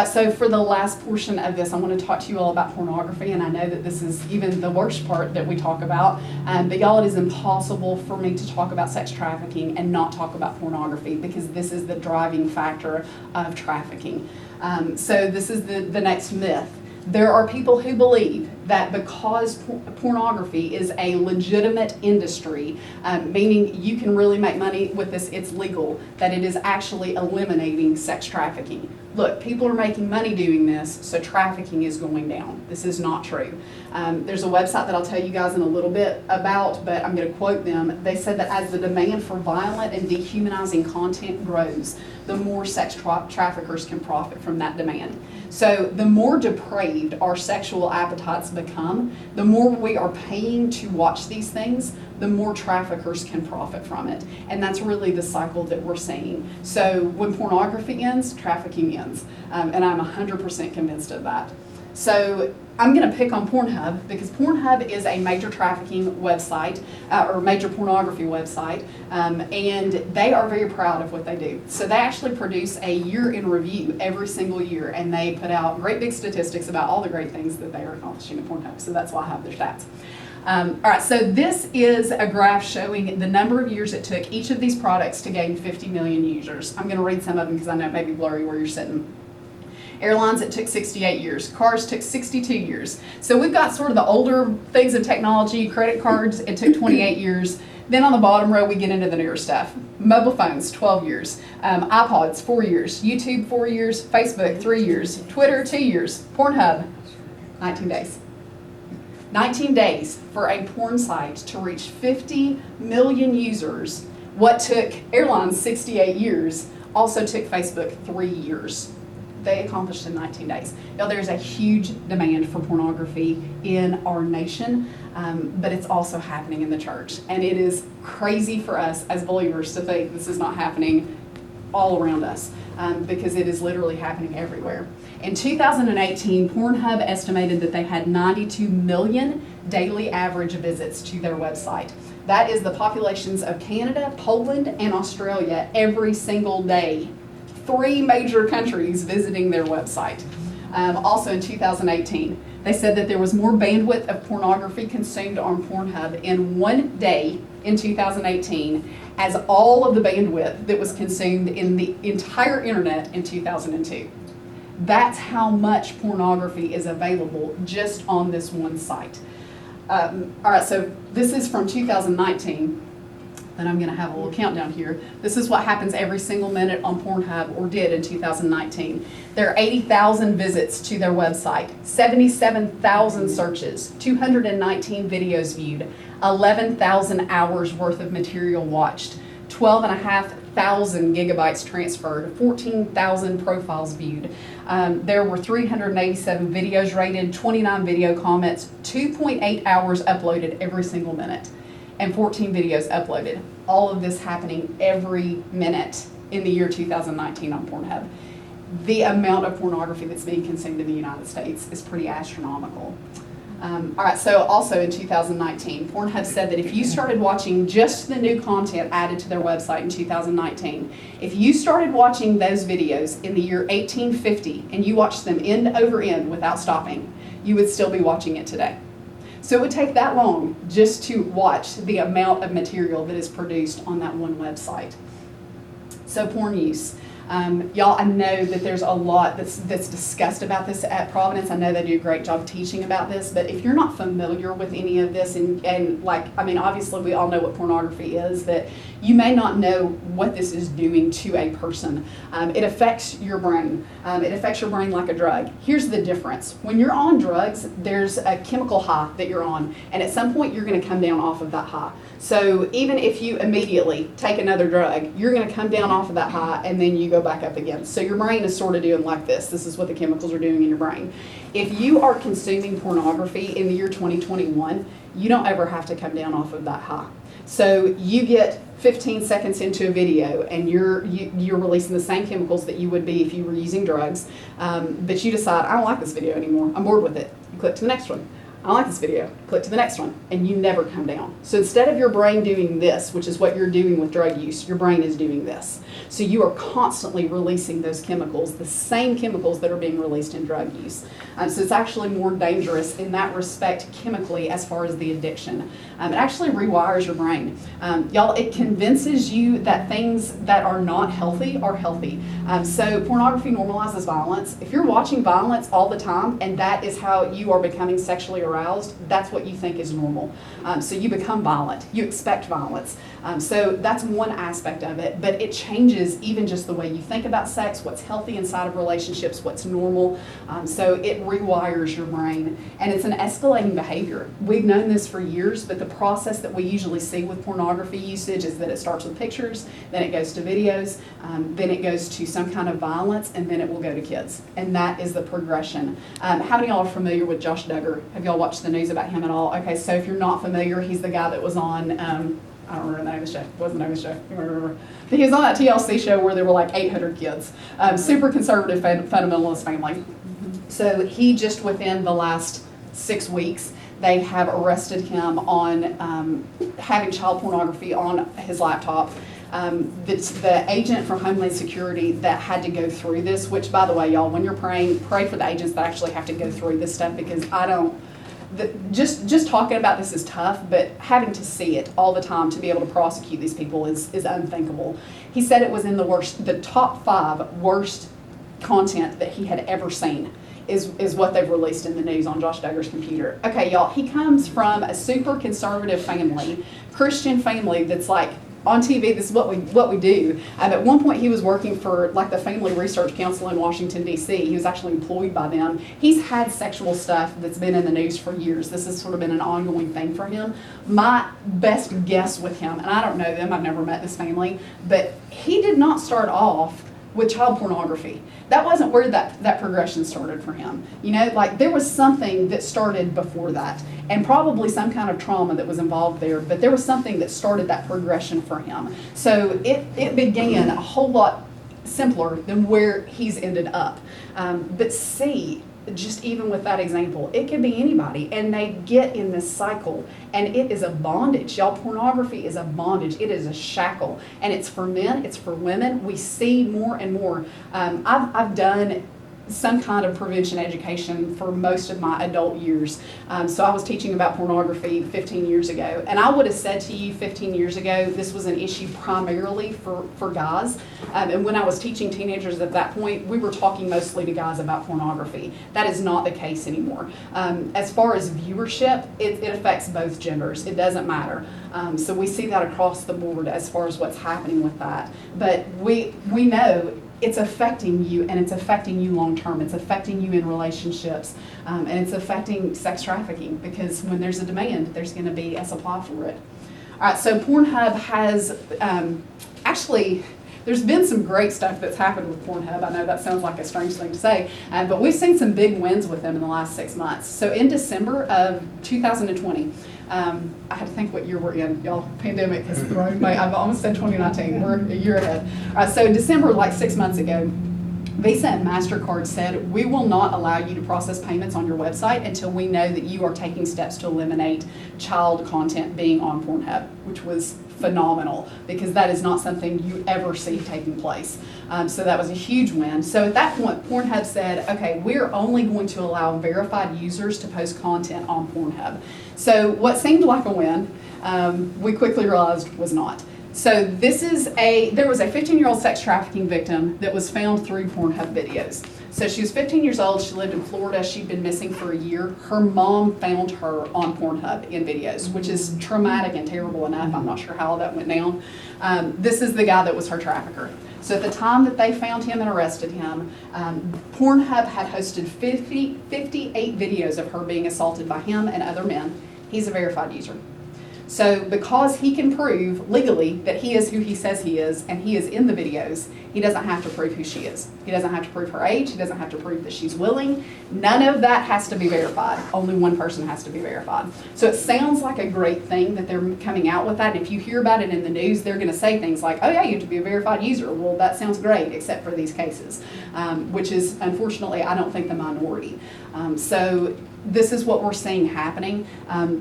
So for the last portion of this, I want to talk to you all about pornography, and I know that this is even the worst part that we talk about, but y'all, it is impossible for me to talk about sex trafficking and not talk about pornography, because this is the driving factor of trafficking. So this is the next myth. There are people who believe that because pornography is a legitimate industry, meaning you can really make money with this, it's legal, that it is actually eliminating sex trafficking. Look, people are making money doing this, so trafficking is going down. This is not true. There's a website that I'll tell you guys in a little bit about, but I'm going to quote them. They said that as the demand for violent and dehumanizing content grows, the more sex traffickers can profit from that demand. So the more depraved our sexual appetites become, the more we are paying to watch these things, the more traffickers can profit from it. And that's really the cycle that we're seeing. So when pornography ends, trafficking ends. And I'm 100% convinced of that. So I'm going to pick on Pornhub because Pornhub is a major trafficking website or major pornography website, and they are very proud of what they do. So they actually produce a year in review every single year, and they put out great big statistics about all the great things that they are accomplishing at Pornhub. So that's why I have their stats. All right, so this is a graph showing the number of years it took each of these products to gain 50 million users. I'm going to read some of them because I know it may be blurry where you're sitting. Airlines, it took 68 years. Cars took 62 years. So we've got sort of the older things of technology. Credit cards, it took 28 years. Then on the bottom row, we get into the newer stuff. Mobile phones, 12 years. iPods, 4 years. YouTube, 4 years. Facebook, 3 years. Twitter, 2 years. Pornhub, 19 days. 19 days for a porn site to reach 50 million users. What took airlines 68 years also took Facebook 3 years. They accomplished in 19 days. Now, there's a huge demand for pornography in our nation, but it's also happening in the church. And it is crazy for us as believers to think this is not happening all around us, because it is literally happening everywhere. In 2018, Pornhub estimated that they had 92 million daily average visits to their website. That is the populations of Canada, Poland, and Australia every single day. 3 major countries visiting their website. Also in 2018, they said that there was more bandwidth of pornography consumed on Pornhub in one day in 2018 as all of the bandwidth that was consumed in the entire internet in 2002. That's how much pornography is available just on this one site. All right, so this is from 2019. And I'm going to have a little countdown here. This is what happens every single minute on Pornhub, or did in 2019. There are 80,000 visits to their website, 77,000 searches, 219 videos viewed, 11,000 hours worth of material watched, 12,500 gigabytes transferred, 14,000 profiles viewed. There were 387 videos rated, 29 video comments, 2.8 hours uploaded every single minute, and 14 videos uploaded. All of this happening every minute in the year 2019 on Pornhub. The amount of pornography that's being consumed in the United States is pretty astronomical. All right, so also in 2019, Pornhub said that if you started watching just the new content added to their website in 2019, if you started watching those videos in the year 1850 and you watched them end over end without stopping, you would still be watching it today. So it would take that long just to watch the amount of material that is produced on that one website. So porn use. Y'all, I know that there's a lot that's discussed about this at Providence. I know they do a great job teaching about this, but if you're not familiar with any of this, and like, I mean, obviously we all know what pornography is, that you may not know what this is doing to a person. It affects your brain. It affects your brain like a drug. Here's the difference. When you're on drugs, there's a chemical high that you're on, and at some point you're going to come down off of that high. So even if you immediately take another drug, you're going to come down off of that high, and then you go back up again. So your brain is sort of doing like this. This is what the chemicals are doing in your brain. If you are consuming pornography in the year 2021, you don't ever have to come down off of that high. So you get 15 seconds into a video and you're releasing the same chemicals that you would be if you were using drugs, but you decide, I don't like this video anymore. I'm bored with it. You click to the next one. I don't like this video, click to the next one, and you never come down. So instead of your brain doing this, which is what you're doing with drug use, your brain is doing this. So you are constantly releasing those chemicals, the same chemicals that are being released in drug use. So it's actually more dangerous in that respect chemically as far as the addiction. It actually rewires your brain. Y'all, it convinces you that things that are not healthy are healthy. So pornography normalizes violence. If you're watching violence all the time and that is how you are becoming sexually aroused, that's what you think is normal. So you become violent. You expect violence. So that's one aspect of it, but it changes even just the way you think about sex, what's healthy inside of relationships, what's normal. So it rewires your brain, and it's an escalating behavior. We've known this for years, but the process that we usually see with pornography usage is that it starts with pictures, then it goes to videos, then it goes to some kind of violence, and then it will go to kids. And that is the progression. How many of y'all are familiar with Josh Duggar? Have y'all watched the news about him at all? Okay, so if you're not familiar, he's the guy that was on, I don't remember the name of the show. It wasn't the name of the show. I don't remember. But he was on that TLC show where there were like 800 kids. Super conservative fundamentalist family. So he just within the last 6 weeks, they have arrested him on having child pornography on his laptop. The agent from Homeland Security that had to go through this, which by the way, y'all, when you're praying, pray for the agents that actually have to go through this stuff, because just talking about this is tough, but having to see it all the time to be able to prosecute these people is unthinkable. He said it was in the top 5 worst content that he had ever seen is what they've released in the news on Josh Duggar's computer. Okay, y'all, he comes from a super conservative family, Christian family that's like, on TV, this is what we do. At one point, he was working for like the Family Research Council in Washington, D.C. He was actually employed by them. He's had sexual stuff that's been in the news for years. This has sort of been an ongoing thing for him. My best guess with him, and I don't know them, I've never met this family, but he did not start off with child pornography. That wasn't where that progression started for him. You know, like there was something that started before that, and probably some kind of trauma that was involved there, but there was something that started that progression for him. So it began a whole lot simpler than where he's ended up. But see, just even with that example, it could be anybody, and they get in this cycle, and it is a bondage. Y'all, pornography is a bondage. It is a shackle, and it's for men, it's for women. We see more and more. I've done some kind of prevention education for most of my adult years. So I was teaching about pornography 15 years ago, and I would have said to you 15 years ago, this was an issue primarily for guys. And when I was teaching teenagers at that point, we were talking mostly to guys about pornography. That is not the case anymore. As far as viewership, it affects both genders. It doesn't matter. So we see that across the board as far as what's happening with that. But we know it's affecting you, and it's affecting you long term. It's affecting you in relationships, and it's affecting sex trafficking, because when there's a demand, there's going to be a supply for it. All right, so Pornhub has actually, there's been some great stuff that's happened with Pornhub. I know that sounds like a strange thing to say, but we've seen some big wins with them in the last 6 months. So in December of 2020, I had to think what year we're in, y'all. Pandemic has thrown me. I've almost said 2019. We're a year ahead. So December, like 6 months ago, Visa and MasterCard said, we will not allow you to process payments on your website until we know that you are taking steps to eliminate child content being on Pornhub, which was phenomenal, because that is not something you ever see taking place. So that was a huge win. So at that point, Pornhub said, okay, we're only going to allow verified users to post content on Pornhub. So what seemed like a win, we quickly realized was not. So there was a 15-year-old sex trafficking victim that was found through Pornhub videos. So she was 15 years old, she lived in Florida, she'd been missing for a year. Her mom found her on Pornhub in videos, which is traumatic and terrible enough. I'm not sure how all that went down. This is the guy that was her trafficker. So at the time that they found him and arrested him, Pornhub had hosted 58 videos of her being assaulted by him and other men. He's a verified user. So because he can prove legally that he is who he says he is, and he is in the videos, he doesn't have to prove who she is. He doesn't have to prove her age. He doesn't have to prove that she's willing. None of that has to be verified. Only one person has to be verified. So it sounds like a great thing that they're coming out with that. And if you hear about it in the news, they're going to say things like, oh yeah, you have to be a verified user. Well, that sounds great, except for these cases, which is, unfortunately, I don't think the minority. So this is what we're seeing happening.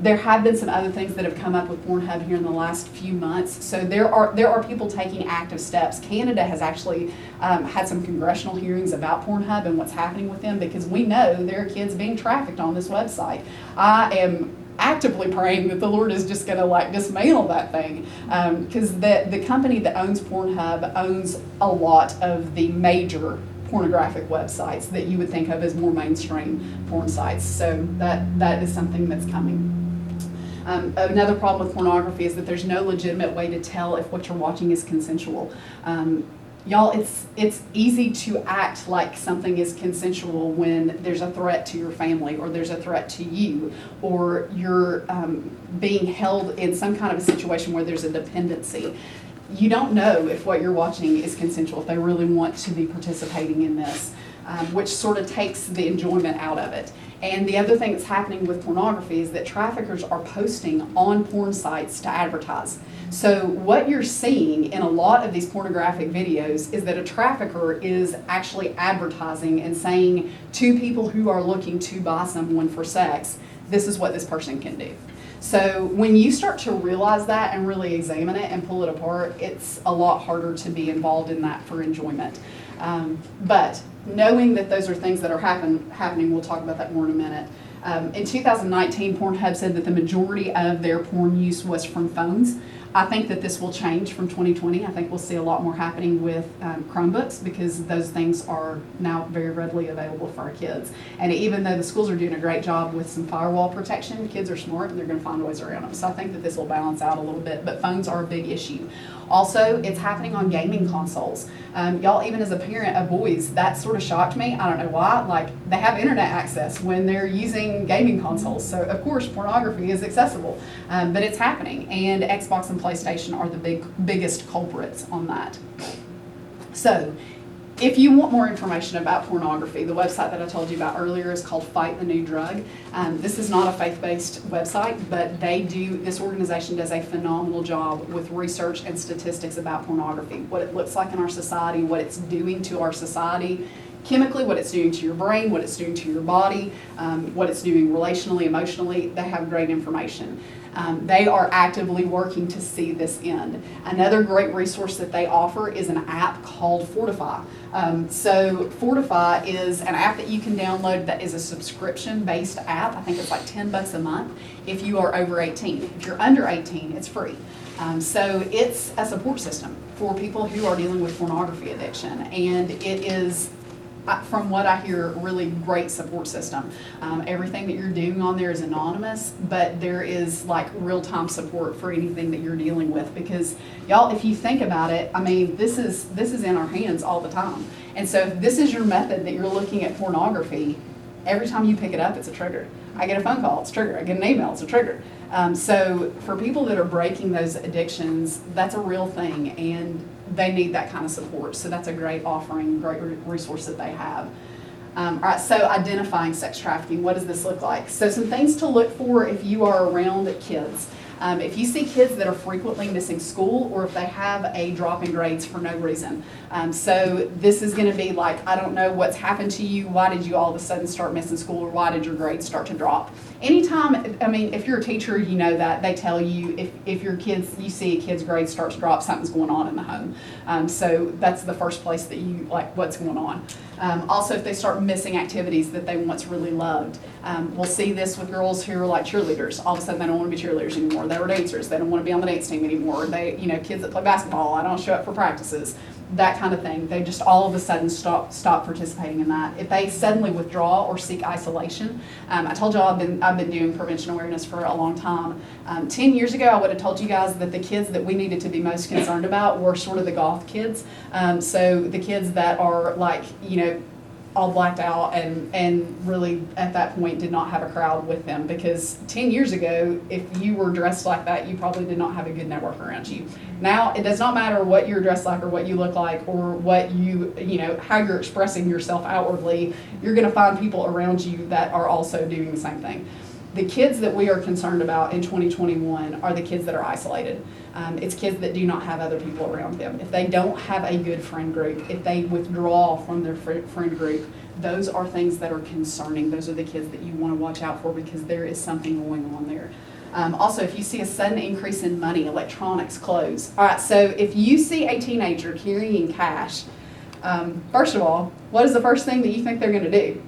There have been some other things that have come up with Pornhub here in the last few months. So there are people taking active steps. Canada has actually had some congressional hearings about Pornhub and what's happening with them, because we know there are kids being trafficked on this website. I am actively praying that the Lord is just going to like dismantle that thing, because the company that owns Pornhub owns a lot of the major pornographic websites that you would think of as more mainstream porn sites. So that is something that's coming. Another problem with pornography is that there's no legitimate way to tell if what you're watching is consensual. Y'all, it's easy to act like something is consensual when there's a threat to your family, or there's a threat to you, or you're being held in some kind of a situation where there's a dependency. You don't know if what you're watching is consensual, if they really want to be participating in this, which sort of takes the enjoyment out of it. And the other thing that's happening with pornography is that traffickers are posting on porn sites to advertise. So what you're seeing in a lot of these pornographic videos is that a trafficker is actually advertising and saying to people who are looking to buy someone for sex, this is what this person can do. So when you start to realize that and really examine it and pull it apart, it's a lot harder to be involved in that for enjoyment. But knowing that those are things that are happening, we'll talk about that more in a minute. In 2019, Pornhub said that the majority of their porn use was from phones. I think that this will change from 2020. I think we'll see a lot more happening with Chromebooks, because those things are now very readily available for our kids. And even though the schools are doing a great job with some firewall protection, kids are smart and they're going to find ways around them. So I think that this will balance out a little bit, but phones are a big issue. Also, it's happening on gaming consoles. Y'all, even as a parent of boys, that sort of shocked me. I don't know why. Like, they have internet access when they're using gaming consoles. So, of course, pornography is accessible. But it's happening. And Xbox and PlayStation are the biggest culprits on that. So, if you want more information about pornography, the website that I told you about earlier is called Fight the New Drug. This is not a faith-based website, but this organization does a phenomenal job with research and statistics about pornography, what it looks like in our society, what it's doing to our society, chemically, what it's doing to your brain, what it's doing to your body, what it's doing relationally, emotionally. They have great information. They are actively working to see this end. Another great resource that they offer is an app called Fortify. So Fortify is an app that you can download that is a subscription-based app. I think it's like $10 a month if you are over 18. If you're under 18, it's free. So it's a support system for people who are dealing with pornography addiction, and it is, from what I hear, a really great support system. Everything that you're doing on there is anonymous, but there is like real-time support for anything that you're dealing with, because y'all, if you think about it, I mean, this is in our hands all the time. And so if this is your method that you're looking at pornography, every time you pick it up, it's a trigger. I get a phone call, it's a trigger. I get an email, it's a trigger. So for people that are breaking those addictions, that's a real thing, and they need that kind of support. So that's a great offering, great resource that they have. All right, so identifying sex trafficking, what does this look like? So some things to look for if you are around kids. If you see kids that are frequently missing school, or if they have a drop in grades for no reason. So this is going to be like, I don't know what's happened to you. Why did you all of a sudden start missing school, or why did your grades start to drop? Anytime, I mean, if you're a teacher, you know that. They tell you if your kids, you see a kid's grades start to drop, something's going on in the home. So that's the first place that you, like, what's going on. Also, if they start missing activities that they once really loved. We'll see this with girls who are like cheerleaders. All of a sudden, they don't want to be cheerleaders anymore. They were dancers. They don't want to be on the dance team anymore. Kids that play basketball, I don't show up for practices. That kind of thing. They just all of a sudden stop participating in that. If they suddenly withdraw or seek isolation, I told y'all I've been doing prevention awareness for a long time. 10 years ago, I would have told you guys that the kids that we needed to be most concerned about were sort of the goth kids. So the kids that are like, all blacked out and really at that point did not have a crowd with them, because 10 years ago, if you were dressed like that, you probably did not have a good network around you. Now, it does not matter what you're dressed like or what you look like or what how you're expressing yourself outwardly. You're going to find people around you that are also doing the same thing. The kids that we are concerned about in 2021 are the kids that are isolated. It's kids that do not have other people around them. If they don't have a good friend group, if they withdraw from their friend group, those are things that are concerning. Those are the kids that you want to watch out for because there is something going on there. Also, if you see a sudden increase in money, electronics, clothes. All right, so if you see a teenager carrying cash, first of all, what is the first thing that you think they're going to do?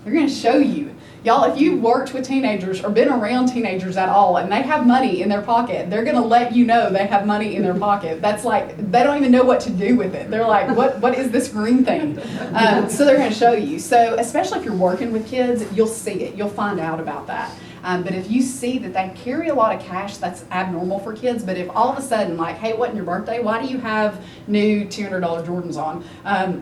They're going to show you. Y'all, if you've worked with teenagers or been around teenagers at all and they have money in their pocket, they're going to let you know they have money in their pocket. That's like, they don't even know what to do with it. They're like, what is this green thing? So they're going to show you. So especially if you're working with kids, you'll see it. You'll find out about that. But if you see that they carry a lot of cash, that's abnormal for kids. But if all of a sudden, like, hey, wasn't your birthday? Why do you have new $200 Jordans on?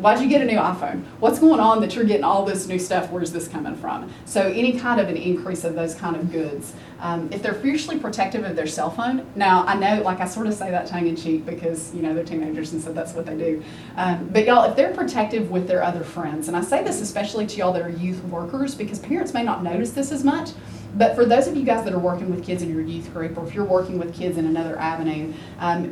Why'd you get a new iPhone? What's going on that you're getting all this new stuff? Where's this coming from? So any kind of an increase of those kind of goods. If they're fiercely protective of their cell phone, now I know, like I sort of say that tongue in cheek because, you know, they're teenagers and so that's what they do. But y'all, if they're protective with their other friends, and I say this especially to y'all that are youth workers because parents may not notice this as much, but for those of you guys that are working with kids in your youth group, or if you're working with kids in another avenue,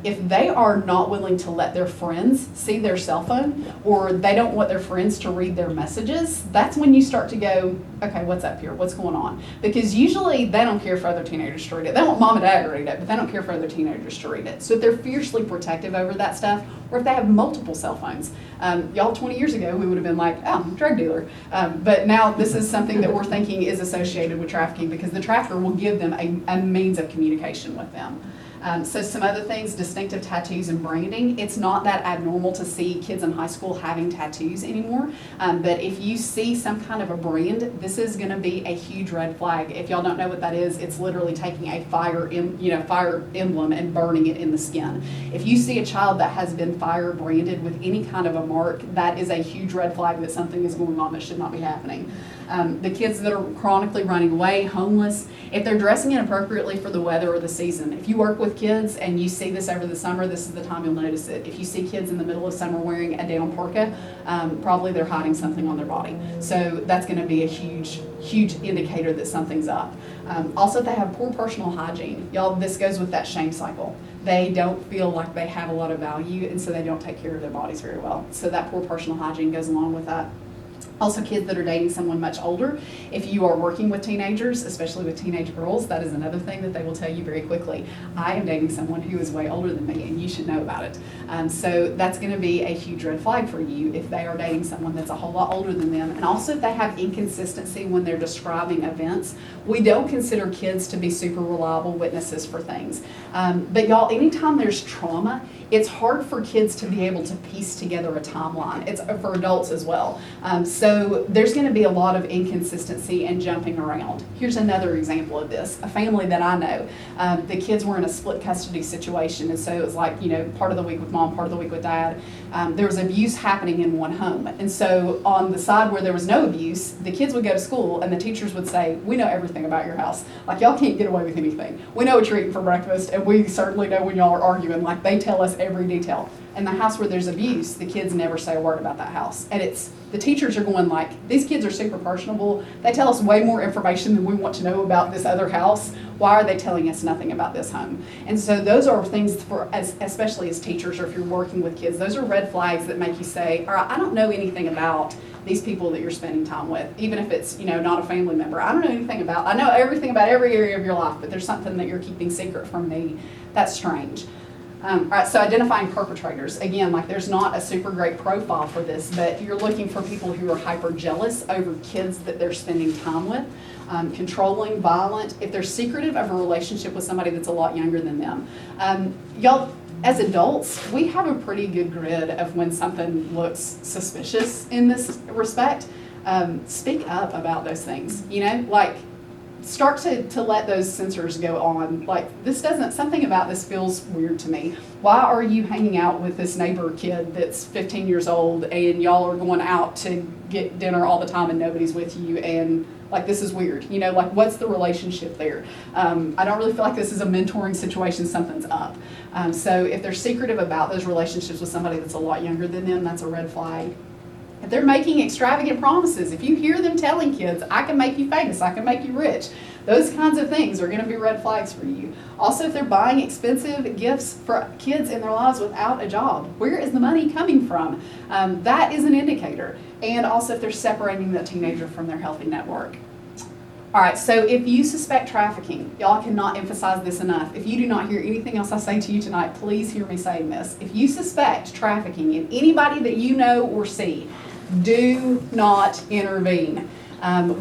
if they are not willing to let their friends see their cell phone, or they don't want their friends to read their messages, that's when you start to go, okay, what's up here? What's going on? Because usually they don't care for other teenagers to read it. They want mom and dad to read it, but they don't care for other teenagers to read it. So if they're fiercely protective over that stuff, or if they have multiple cell phones, y'all 20 years ago, we would have been like, oh, drug dealer. But now this is something that we're thinking is associated with trafficking because the trafficker will give them a means of communication with them. So some other things, distinctive tattoos and branding. It's not that abnormal to see kids in high school having tattoos anymore. But if you see some kind of a brand, this is going to be a huge red flag. If y'all don't know what that is, it's literally taking a fire emblem and burning it in the skin. If you see a child that has been fire branded with any kind of a mark, that is a huge red flag that something is going on that should not be happening. The kids that are chronically running away, homeless, if they're dressing inappropriately for the weather or the season. If you work with kids and you see this over the summer, this is the time you'll notice it. If you see kids in the middle of summer wearing a down parka, probably they're hiding something on their body. So that's going to be a huge, huge indicator that something's up. Also, they have poor personal hygiene. Y'all, this goes with that shame cycle. They don't feel like they have a lot of value, and so they don't take care of their bodies very well. So that poor personal hygiene goes along with that. Also, kids that are dating someone much older. If you are working with teenagers, especially with teenage girls, that is another thing that they will tell you very quickly. I am dating someone who is way older than me, and you should know about it. So that's going to be a huge red flag for you if they are dating someone that's a whole lot older than them. And also, if they have inconsistency when they're describing events. We don't consider kids to be super reliable witnesses for things. But y'all, anytime there's trauma, it's hard for kids to be able to piece together a timeline. It's for adults as well. So there's going to be a lot of inconsistency and jumping around. Here's another example of this. A family that I know, the kids were in a split custody situation, and so it was like, you know, part of the week with mom, part of the week with dad. There was abuse happening in one home, and so on the side where there was no abuse, the kids would go to school and the teachers would say, we know everything about your house. Like, y'all can't get away with anything. We know what you're eating for breakfast, and we certainly know when y'all are arguing. Like, they tell us every detail. In the house where there's abuse, the kids never say a word about that house. And it's, the teachers are going like, these kids are super personable. They tell us way more information than we want to know about this other house. Why are they telling us nothing about this home? And so those are things for, especially as teachers, or if you're working with kids, those are red flags that make you say, all right, I don't know anything about these people that you're spending time with, even if it's, you know, not a family member. I don't know anything about, I know everything about every area of your life, but there's something that you're keeping secret from me. That's strange. All right, so identifying perpetrators. Again, like, there's not a super great profile for this, but you're looking for people who are hyper jealous over kids that they're spending time with, controlling, violent, if they're secretive of a relationship with somebody that's a lot younger than them. Y'all, as adults, we have a pretty good grid of when something looks suspicious in this respect. Speak up about those things, you know, like, start to let those sensors go on. Like, this doesn't, something about this feels weird to me. Why are you hanging out with this neighbor kid that's 15 years old and y'all are going out to get dinner all the time and nobody's with you, and like, this is weird, you know, like, what's the relationship there? I don't really feel like this is a mentoring situation, something's up. So if they're secretive about those relationships with somebody that's a lot younger than them, that's a red flag. If they're making extravagant promises, if you hear them telling kids, I can make you famous, I can make you rich, those kinds of things are going to be red flags for you. Also, if they're buying expensive gifts for kids in their lives without a job, where is the money coming from? That is an indicator. And also if they're separating the teenager from their healthy network. All right, so if you suspect trafficking, y'all cannot emphasize this enough. If you do not hear anything else I say to you tonight, please hear me saying this. If you suspect trafficking in anybody that you know or see, do not intervene.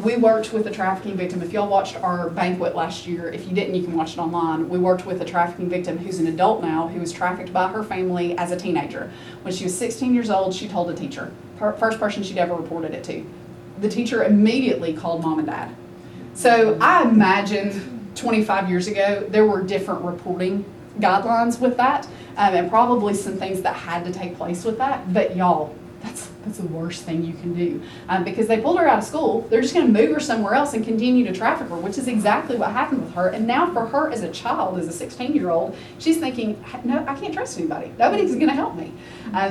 We worked with a trafficking victim. If y'all watched our banquet last year, if you didn't, you can watch it online. We worked with a trafficking victim who's an adult now, who was trafficked by her family as a teenager. When she was 16 years old, she told a teacher, first person she'd ever reported it to. The teacher immediately called mom and dad. So I imagine 25 years ago, there were different reporting guidelines with that, and probably some things that had to take place with that. But y'all, that's the worst thing you can do, because they pulled her out of school. They're just going to move her somewhere else and continue to traffic her, which is exactly what happened with her. And now for her as a child, as a 16-year-old, she's thinking, no, I can't trust anybody. Nobody's going to help me.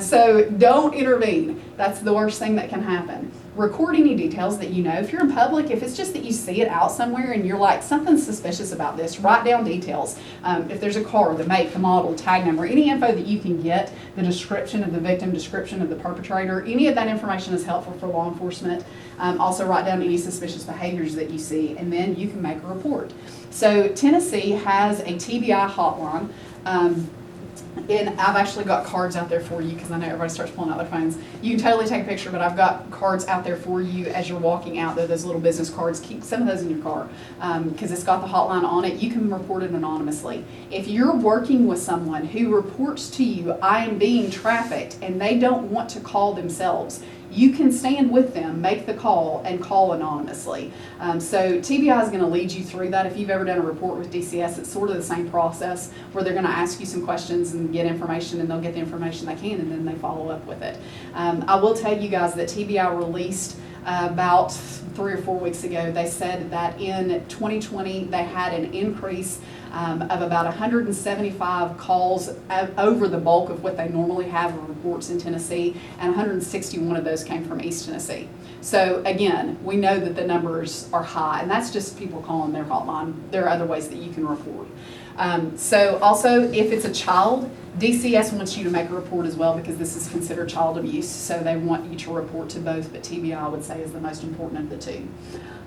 So don't intervene. That's the worst thing that can happen. Record any details that you know. If you're in public, if it's just that you see it out somewhere and you're like, something's suspicious about this, write down details. If there's a car, the make, the model, tag number, any info that you can get, the description of the victim, description of the perpetrator, any of that information is helpful for law enforcement. Also write down any suspicious behaviors that you see, and then you can make a report. So Tennessee has a TBI hotline. And I've actually got cards out there for you, because I know everybody starts pulling out their phones. You can totally take a picture, but I've got cards out there for you as you're walking out. They're those little business cards. Keep some of those in your car, because it's got the hotline on it. You can report it anonymously. If you're working with someone who reports to you, I am being trafficked, and they don't want to call themselves, you can stand with them, make the call, and call anonymously. So TBI is going to lead you through that. If you've ever done a report with DCS, it's sort of the same process, where they're going to ask you some questions and get information, and they'll get the information they can, and then they follow up with it. I will tell you guys that TBI released about 3 or 4 weeks ago, they said that in 2020 they had an increase of about 175 calls over the bulk of what they normally have in reports in Tennessee, and 161 of those came from East Tennessee. So again, we know that the numbers are high, and that's just people calling their hotline. There are other ways that you can report. So also, if it's a child, DCS wants you to make a report as well, because this is considered child abuse, so they want you to report to both, but TBI I would say is the most important of the two.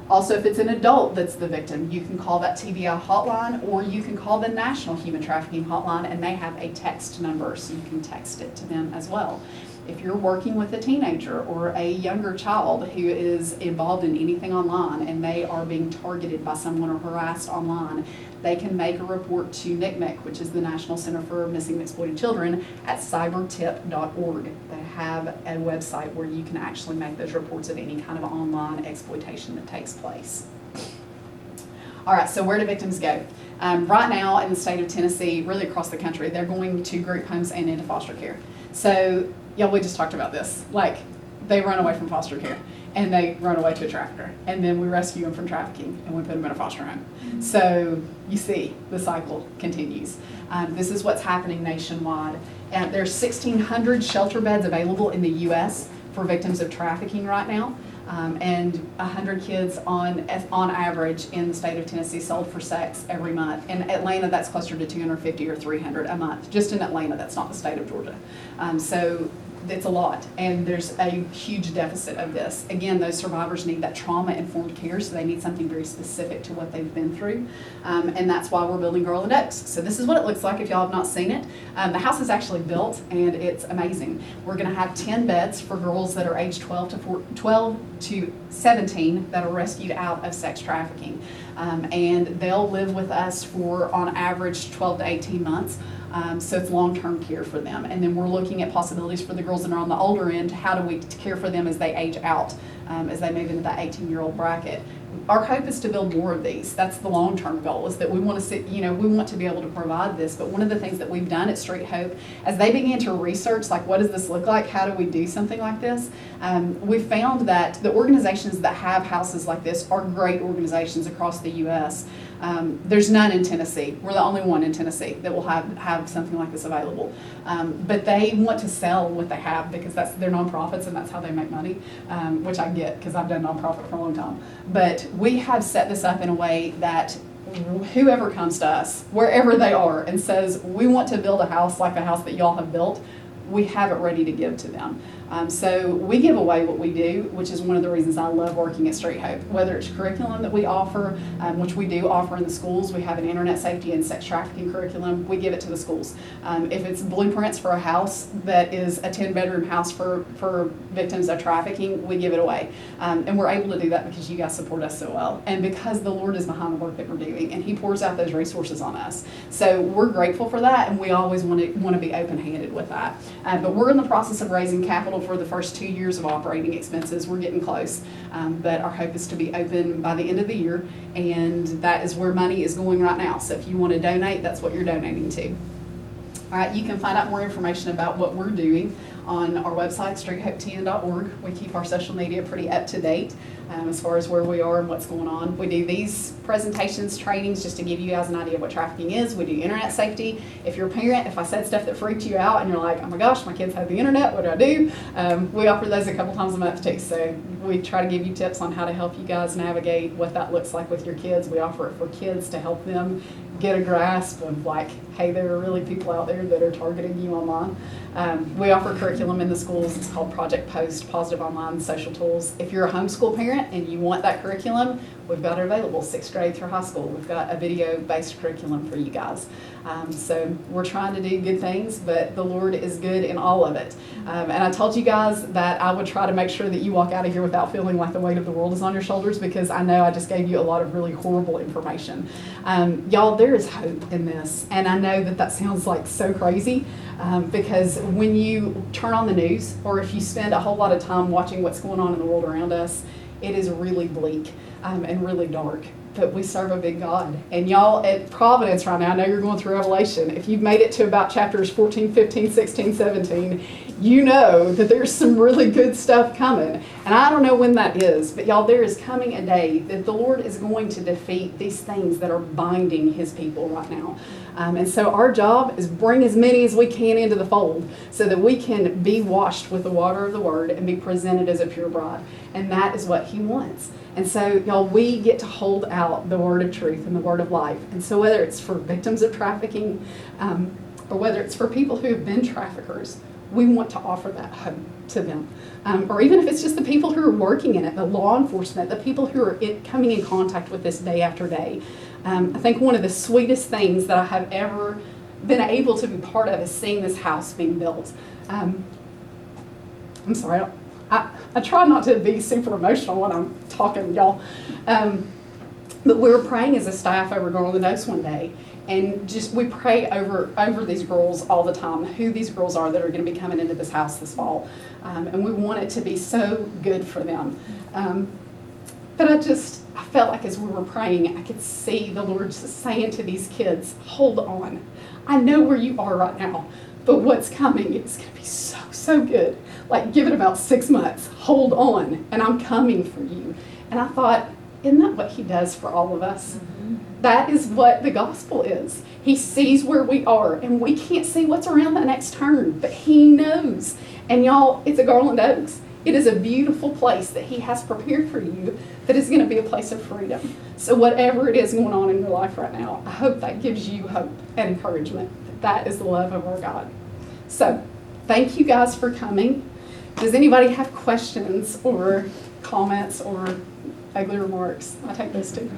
Also, if it's an adult that's the victim, you can call that TBI hotline, or you can call the National Human Trafficking Hotline, and they have a text number, so you can text it to them as well. If you're working with a teenager or a younger child who is involved in anything online and they are being targeted by someone or harassed online, they can make a report to NCMEC, which is the National Center for Missing and Exploited Children, at cybertip.org. They have a website where you can actually make those reports of any kind of online exploitation that takes place. All right, so where do victims go? Right now in the state of Tennessee, really across the country, they're going to group homes and into foster care. So, yeah, we just talked about this. Like, they run away from foster care, and they run away to a trafficker, and then we rescue them from trafficking, and we put them in a foster home. So you see, the cycle continues. This is what's happening nationwide. There's 1,600 shelter beds available in the U.S. for victims of trafficking right now, and 100 kids on average in the state of Tennessee sold for sex every month. In Atlanta, that's closer to 250 or 300 a month. Just in Atlanta, that's not the state of Georgia. So it's a lot, and there's a huge deficit of this. Again, those survivors need that trauma-informed care, so they need something very specific to what they've been through, and that's why we're building Girl and Oaks. So this is what it looks like if y'all have not seen it. The house is actually built, and it's amazing. We're going to have 10 beds for girls that are age 12 to 17 that are rescued out of sex trafficking, and they'll live with us for, on average, 12 to 18 months. So it's long-term care for them. And then we're looking at possibilities for the girls that are on the older end. How do we care for them as they age out, as they move into that 18-year-old bracket? our hope is to build more of these. That's the long-term goal, is that we want to see, we want to be able to provide this. But one of the things that we've done at Street Hope, as they began to research, like, what does this look like? How do we do something like this? We found that the organizations that have houses like this are great organizations across the U.S. There's none in Tennessee. We're the only one in Tennessee that will have something like this available. But they want to sell what they have because they're nonprofits and that's how they make money, which I get because I've done nonprofit for a long time. But we have set this up in a way that whoever comes to us, wherever they are, and says, we want to build a house like the house that y'all have built, we have it ready to give to them. So we give away what we do, which is one of the reasons I love working at Street Hope. Whether it's curriculum that we offer, which we do offer in the schools, we have an internet safety and sex trafficking curriculum, we give it to the schools. If it's blueprints for a house that is a 10-bedroom house for victims of trafficking, we give it away. And we're able to do that because you guys support us so well. And because the Lord is behind the work that we're doing, and He pours out those resources on us. So we're grateful for that, and we always want to be open-handed with that. But we're in the process of raising capital for the first 2 years of operating expenses. We're getting close, but our hope is to be open by the end of the year, and that is where money is going right now. So if you want to donate, that's what you're donating to. All right, you can find out more information about what we're doing on our website, streethopetn.org. We keep our social media pretty up to date as far as where we are and what's going on. We do these presentations, trainings, just to give you guys an idea of what trafficking is. We do internet safety. If you're a parent, if I said stuff that freaked you out and you're like, oh my gosh, my kids have the internet, what do I do? We offer those a couple times a month too. So we try to give you tips on how to help you guys navigate what that looks like with your kids. We offer it for kids to help them get a grasp of, like, hey, there are really people out there that are targeting you online. We offer curriculum in the schools. It's called Project Post, Positive Online Social Tools. If you're a homeschool parent and you want that curriculum, we've got it available, 6th grade through high school. We've got a video-based curriculum for you guys. So we're trying to do good things, but the Lord is good in all of it. And I told you guys that I would try to make sure that you walk out of here without feeling like the weight of the world is on your shoulders, because I know I just gave you a lot of really horrible information. Y'all, there is hope in this. And I know that sounds like so crazy, because when you turn on the news, or if you spend a whole lot of time watching what's going on in the world around us, it is really bleak and really dark. But we serve a big God. And y'all, at Providence right now, I know you're going through Revelation. If you've made it to about chapters 14, 15, 16, 17, you know that there's some really good stuff coming. And I don't know when that is, but y'all, there is coming a day that the Lord is going to defeat these things that are binding His people right now. And so our job is bring as many as we can into the fold so that we can be washed with the water of the Word and be presented as a pure bride. And that is what He wants. And so, y'all, we get to hold out the word of truth and the word of life. And so whether it's for victims of trafficking or whether it's for people who have been traffickers, we want to offer that hope to them. Or even if it's just the people who are working in it, the law enforcement, the people who are coming in contact with this day after day. I think one of the sweetest things that I have ever been able to be part of is seeing this house being built. I'm sorry, I try not to be super emotional when I'm talking, y'all. But we were praying as a staff over Girl on the Dose one day, and just we pray over these girls all the time, who these girls are that are going to be coming into this house this fall. And we want it to be so good for them. But I felt like as we were praying, I could see the Lord just saying to these kids, hold on. I know where you are right now, but what's coming is going to be so, so good. Like, give it about 6 months. Hold on, and I'm coming for you. And I thought, isn't that what He does for all of us? Mm-hmm. That is what the gospel is. He sees where we are, and we can't see what's around that next turn, but He knows. And y'all, it's a Garland Oaks. It is a beautiful place that He has prepared for you that is going to be a place of freedom. So whatever it is going on in your life right now, I hope that gives you hope and encouragement. That is the love of our God. So thank you guys for coming. Does anybody have questions or comments or ugly remarks? I take those too.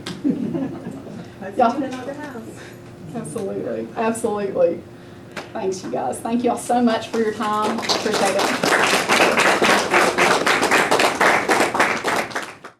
Absolutely. Absolutely. Thanks, you guys. Thank you all so much for your time. Appreciate it.